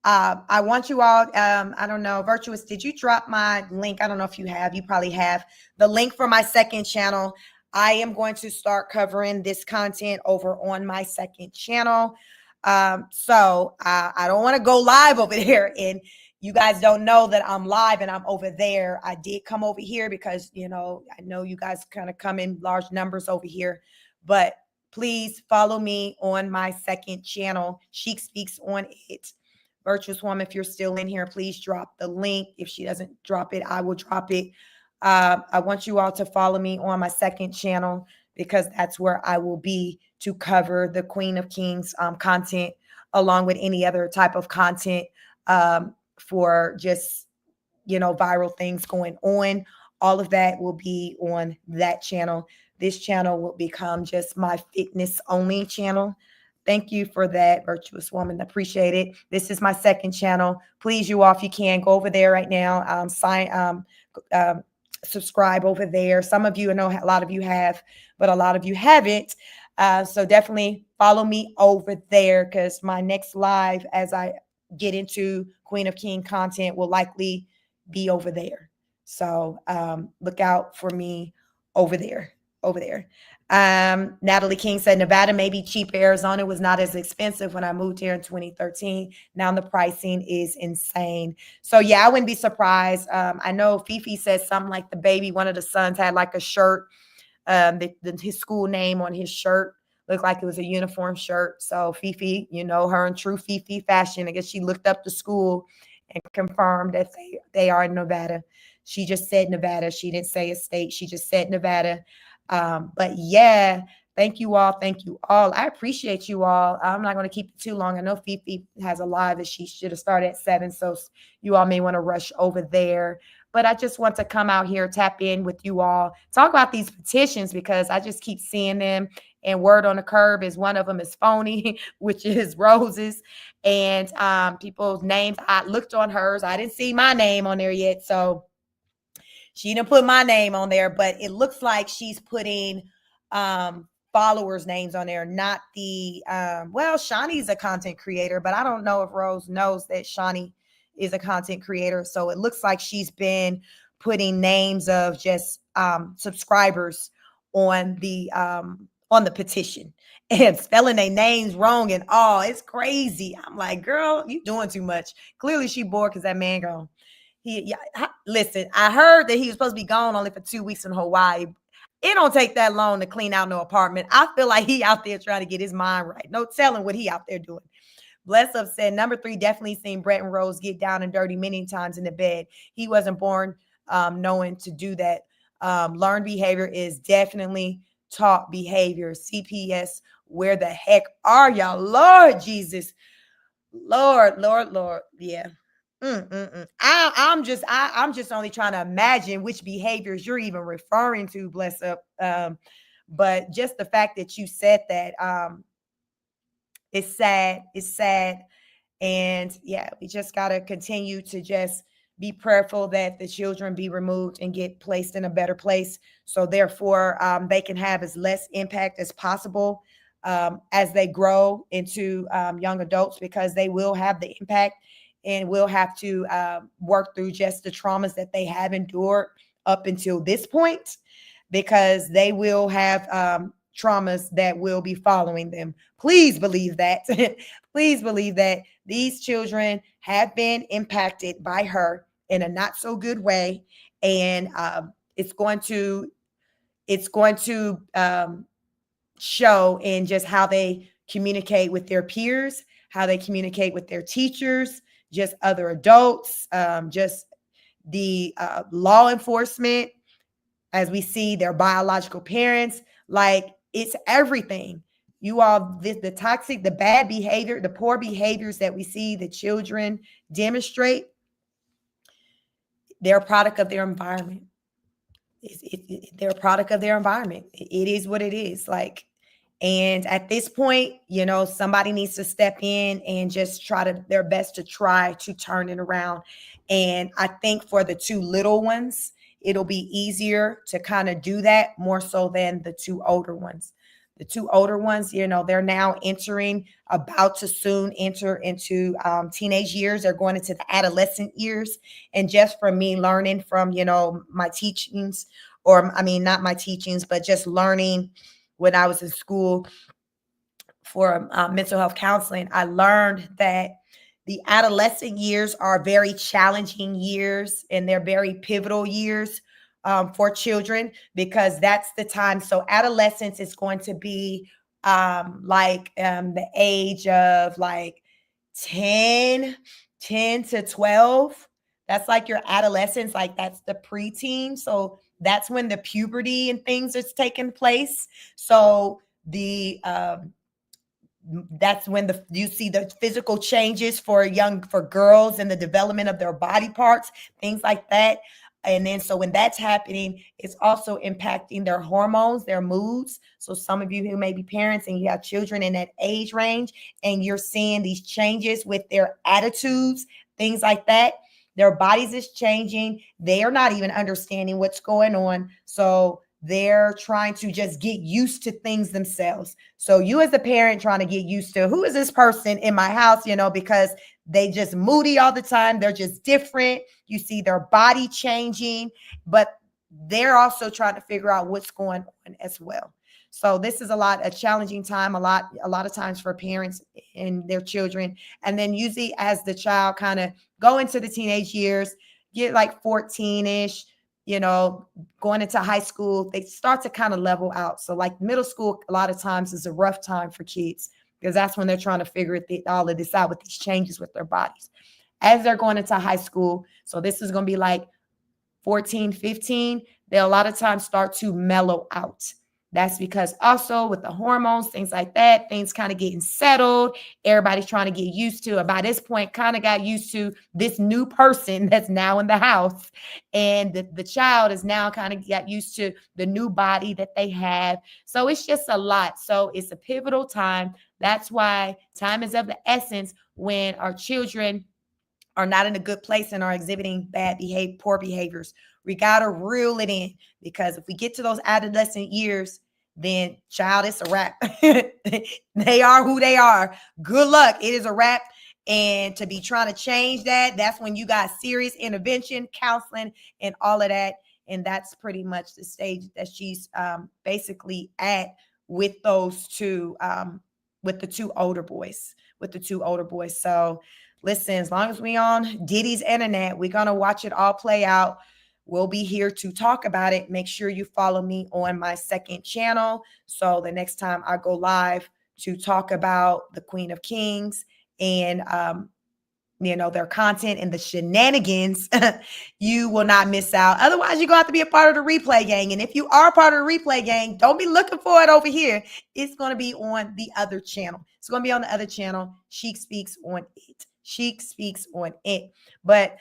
I want you all, I don't know, Virtuous, did you drop my link? I don't know if you have. You probably have the link for my second channel. I am going to start covering this content over on my second channel. So I don't want to go live over there, and you guys don't know that I'm live and I'm over there. I did come over here because, I know you guys kind of come in large numbers over here, but please follow me on my second channel. Chic Speaks on it. Virtuous Woman, if you're still in here, please drop the link. If she doesn't drop it, I will drop it. I want you all to follow me on my second channel, because that's where I will be to cover the Queen of Kings content, along with any other type of content for just, viral things going on. All of that will be on that channel. This channel will become just my fitness only channel. Thank you for that, Virtuous Woman. Appreciate it. This is my second channel. Please, you all, if you can, go over there right now. Subscribe over there. Some of you, I know a lot of you have, but a lot of you haven't. So definitely follow me over there, because my next live, as I get into Queen of King content, will likely be over there. So look out for me over there. Natalie King said, Nevada may be cheap. Arizona was not as expensive when I moved here in 2013. Now the pricing is insane. So yeah, I wouldn't be surprised. I know Fefe said something like the baby, one of the sons had like a shirt, his school name on his shirt looked like it was a uniform shirt. So Fefe, her in true Fefe fashion, I guess she looked up the school and confirmed that they are in Nevada. She just said Nevada. She didn't say a state. She just said Nevada. But yeah, thank you all. I appreciate you all. I'm not going to keep it too long. I know Fefe has a live that she should have started at 7. So you all may want to rush over there, but I just want to come out here, tap in with you all, talk about these petitions, because I just keep seeing them, and word on the curb is one of them is phony, which is Rose's, and people's names. I looked on hers. I didn't see my name on there yet. So she didn't put my name on there, but it looks like she's putting followers' names on there, not the, Shawnee's a content creator, but I don't know if Rose knows that Shawnee is a content creator. So it looks like she's been putting names of just subscribers on the petition and spelling their names wrong and all. It's crazy. I'm like, girl, you doing too much. Clearly she bored because that man gone. Listen, I heard that he was supposed to be gone only for 2 weeks in Hawaii. It don't take that long to clean out no apartment. I feel like he out there trying to get his mind right. No telling what he out there doing. Bless Up said, number 3, definitely seen Brett and Rose get down and dirty many times in the bed. He wasn't born knowing to do that. Learned behavior is definitely taught behavior. CPS, where the heck are y'all? Lord Jesus. Lord. Yeah. I'm just only trying to imagine which behaviors you're even referring to, bless up. But just the fact that you said that, it's sad. It's sad. And yeah, we just got to continue to just be prayerful that the children be removed and get placed in a better place. So therefore, they can have as less impact as possible as they grow into young adults, because they will have the impact and will have to work through just the traumas that they have endured up until this point, because they will have traumas that will be following them. Please believe that. Please believe that these children have been impacted by her in a not so good way, and it's going to show in just how they communicate with their peers, how they communicate with their teachers, just other adults, just the law enforcement, as we see their biological parents. Like, it's everything. You all, the toxic, the bad behavior, the poor behaviors that we see the children demonstrate, they're a product of their environment. They're a product of their environment. It is what it is. Like, and at this point, somebody needs to step in and just try their best to try to turn it around. And I think for the two little ones, it'll be easier to kind of do that more so than the two older ones. The two older ones, they're now about to soon enter into teenage years. They're going into the adolescent years. And just from me learning from, my teachings, or I mean, not my teachings, but just learning when I was in school for mental health counseling, I learned that the adolescent years are very challenging years, and they're very pivotal years for children, because that's the time. So adolescence is going to be the age of like 10 to 12. That's like your adolescence, like that's the preteen. So that's when the puberty and things is taking place. So the that's when you see the physical changes for girls and the development of their body parts, things like that. And then so when that's happening, it's also impacting their hormones, their moods. So some of you who may be parents and you have children in that age range, and you're seeing these changes with their attitudes, things like that. Their bodies is changing. They are not even understanding what's going on. So they're trying to just get used to things themselves. So you as a parent trying to get used to, who is this person in my house, because they just moody all the time. They're just different. You see their body changing, but they're also trying to figure out what's going on as well. So this is a challenging time, a lot of times for parents and their children. And then usually as the child kind of go into the teenage years, get like 14-ish, going into high school, they start to kind of level out. So like middle school, a lot of times is a rough time for kids, because that's when they're trying to figure all of this out with these changes with their bodies. As they're going into high school, so this is going to be like 14, 15, they'll a lot of times start to mellow out. That's because also with the hormones, things like that, things kind of getting settled. Everybody's trying to get used to, by this point, kind of got used to this new person that's now in the house. And the child is now kind of got used to the new body that they have. So it's just a lot. So it's a pivotal time. That's why time is of the essence when our children are not in a good place and are exhibiting poor behaviors. We got to reel it in, because if we get to those adolescent years, then child, it's a wrap. They are who they are. Good luck. It is a wrap. And to be trying to change that, that's when you got serious intervention, counseling, and all of that. And that's pretty much the stage that she's basically at with those two, with the two older boys. So listen, as long as we on Diddy's internet, we're going to watch it all play out. We'll be here to talk about it. Make sure you follow me on my second channel, so the next time I go live to talk about the Queen of Kings and their content and the shenanigans, you will not miss out. Otherwise, you're going to have to be a part of the replay gang. And if you are a part of the replay gang, don't be looking for it over here. It's going to be on the other channel. It's going to be on the other channel. Chic Speaks on it. Chic Speaks on it. But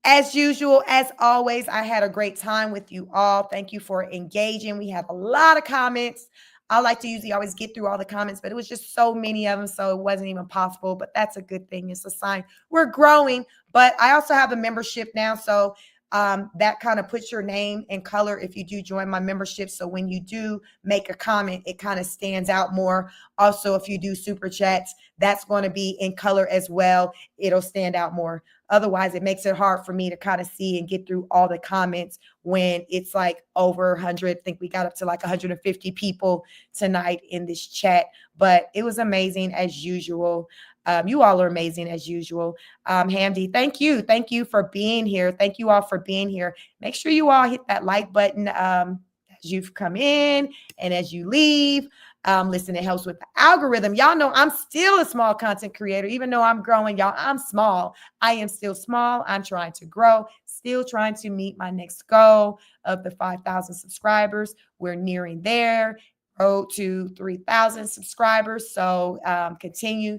as usual, as always, I had a great time with you all. Thank you for engaging. We have a lot of comments. I like to usually always get through all the comments, but it was just so many of them, so it wasn't even possible. But that's a good thing. It's a sign we're growing. But I also have a membership now, so that kind of puts your name in color if you do join my membership. So when you do make a comment, it kind of stands out more. Also, if you do super chats, that's going to be in color as well. It'll stand out more. Otherwise, it makes it hard for me to kind of see and get through all the comments when it's like over 100. I think we got up to like 150 people tonight in this chat, but it was amazing as usual. You all are amazing as usual. Hamdi, thank you. Thank you for being here. Thank you all for being here. Make sure you all hit that like button as you've come in and as you leave. Listen, it helps with the algorithm. Y'all know I'm still a small content creator. Even though I'm growing, y'all, I'm small. I am still small. I'm trying to grow, still trying to meet my next goal of the 5,000 subscribers. We're nearing there. Road to 3,000 subscribers. So continue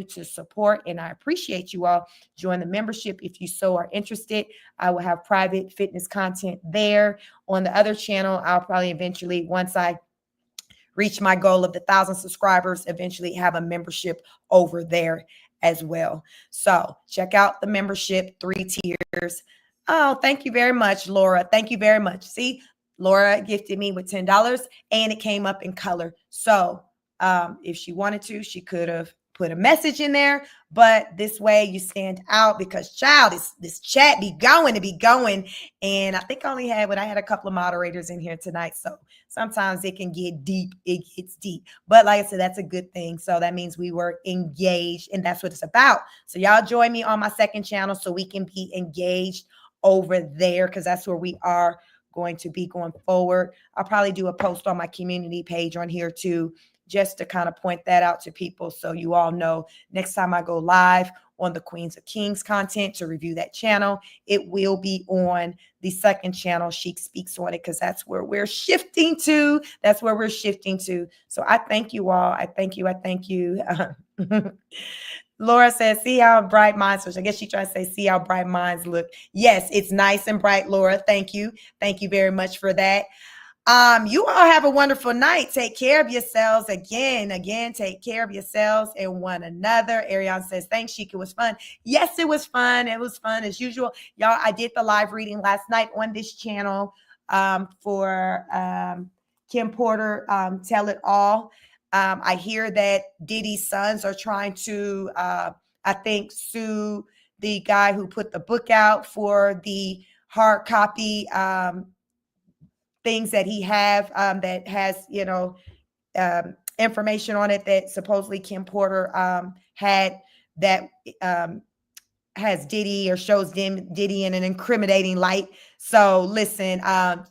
to support, and I appreciate you all. Join the membership if you so are interested. I will have private fitness content there. On the other channel, I'll probably eventually, once I reach my goal of the 1,000 subscribers, eventually have a membership over there as well. So check out the membership, 3 tiers. Oh, thank you very much, Laura. Thank you very much. See, Laura gifted me with $10 and it came up in color. So if she wanted to, she could have put a message in there, but this way you stand out because, child, this chat be going. And I think I had a couple of moderators in here tonight. So sometimes it can get deep. It gets deep. But like I said, that's a good thing. So that means we were engaged, and that's what it's about. So y'all join me on my second channel so we can be engaged over there, because that's where we are going to be going forward. I'll probably do a post on my community page on here too, just to kind of point that out to people so you all know next time I go live on the Queens of Kings content to review that channel, it will be on the second channel. Chic Speaks on it, because that's where we're shifting to. That's where we're shifting to. So I thank you all. I thank you. Laura says, see how bright minds, which I guess she tried to say, see how bright minds look. Yes, it's nice and bright, Laura. Thank you. Thank you very much for that. You all have a wonderful night. Take care of yourselves. Again, take care of yourselves and one another. Ariane says, thanks, Sheik. It was fun. Yes, it was fun. It was fun as usual. Y'all, I did the live reading last night on this channel for Kim Porter, Tell It All. I hear that Diddy's sons are trying to, I think, sue the guy who put the book out for the hard copy things that he have that has, information on it that supposedly Kim Porter had that has Diddy or shows Diddy in an incriminating light. So listen,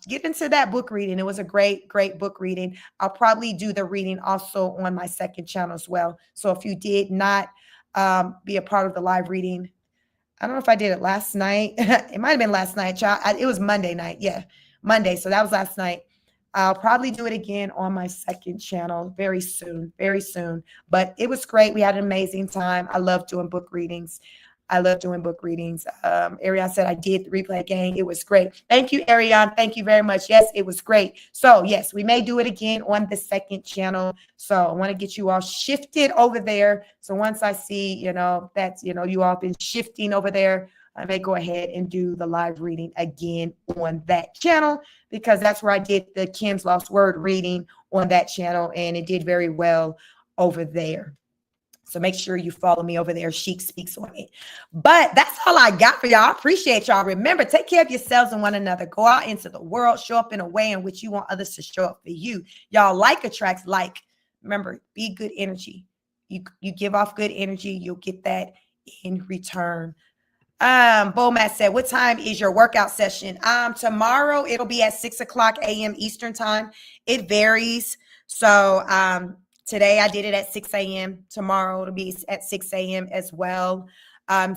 get into that book reading. It was a great book reading. I'll probably do the reading also on my second channel as well. So if you did not be a part of the live reading, I don't know if I did it last night. It might've been last night, child. It was Monday night. Yeah, Monday. So that was last night. I'll probably do it again on my second channel very soon. But it was great. We had an amazing time. I love doing book readings. Ariane said I did the replay gang. It was great. Thank you, Ariane. Thank you very much. Yes, it was great. So yes, we may do it again on the second channel. So I want to get you all shifted over there. So once I see, that's, you all been shifting over there, I may go ahead and do the live reading again on that channel, because that's where I did the Kim's Lost Word reading on that channel, and it did very well over there. So make sure you follow me over there. Chic Speaks on it. But that's all I got for y'all. I appreciate y'all. Remember, take care of yourselves and one another. Go out into the world. Show up in a way in which you want others to show up for you. Y'all, like attracts like. Remember, be good energy. You give off good energy. You'll get that in return. Bomat said, what time is your workout session? Tomorrow it'll be at 6:00 a.m. Eastern time. It varies. So, today I did it at 6 a.m. Tomorrow it'll be at 6 a.m. as well. I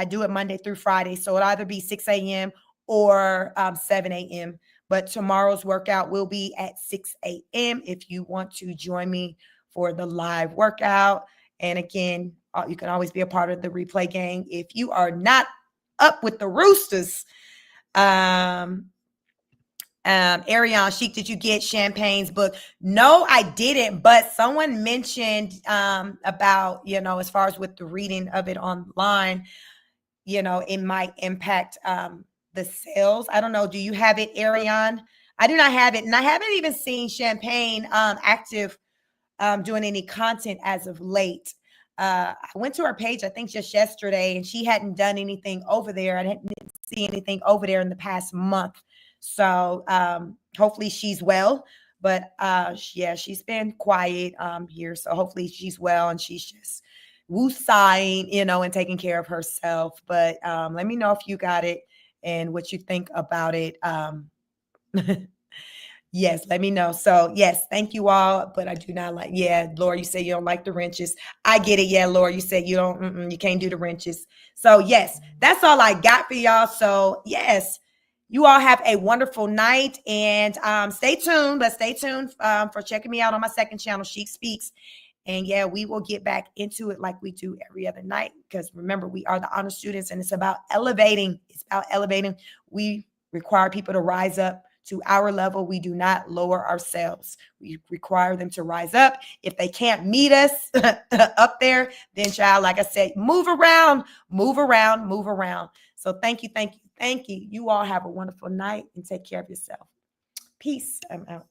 do it Monday through Friday. So it'll either be 6 a.m. or 7 a.m. But tomorrow's workout will be at 6 a.m. if you want to join me for the live workout. And again, you can always be a part of the replay gang. If you are not up with the Roosters, Ariane Chic, did you get Champagne's book? No, I didn't, but someone mentioned about, as far as with the reading of it online, it might impact the sales. I don't know. Do you have it, Ariane? I do not have it. And I haven't even seen Champagne active doing any content as of late. I went to her page, I think just yesterday, and she hadn't done anything over there. I didn't see anything over there in the past month. So hopefully she's well. But yeah, she's been quiet here. So hopefully she's well and she's just woo-sighing, and taking care of herself. But let me know if you got it and what you think about it. Yes, let me know. So yes, thank you all. But I do not like, Laura, you say you don't like the wrenches. I get it. Yeah, Laura, you said you can't do the wrenches. So yes, that's all I got for y'all. So yes, you all have a wonderful night and stay tuned. But stay tuned for checking me out on my second channel, Chic Speaks. And yeah, we will get back into it like we do every other night. Because remember, we are the honor students and it's about elevating. It's about elevating. We require people to rise up to our level. We do not lower ourselves. We require them to rise up. If they can't meet us up there, then child, like I said, move around, move around, move around. So thank you, thank you, thank you. You all have a wonderful night and take care of yourself. Peace. I'm out.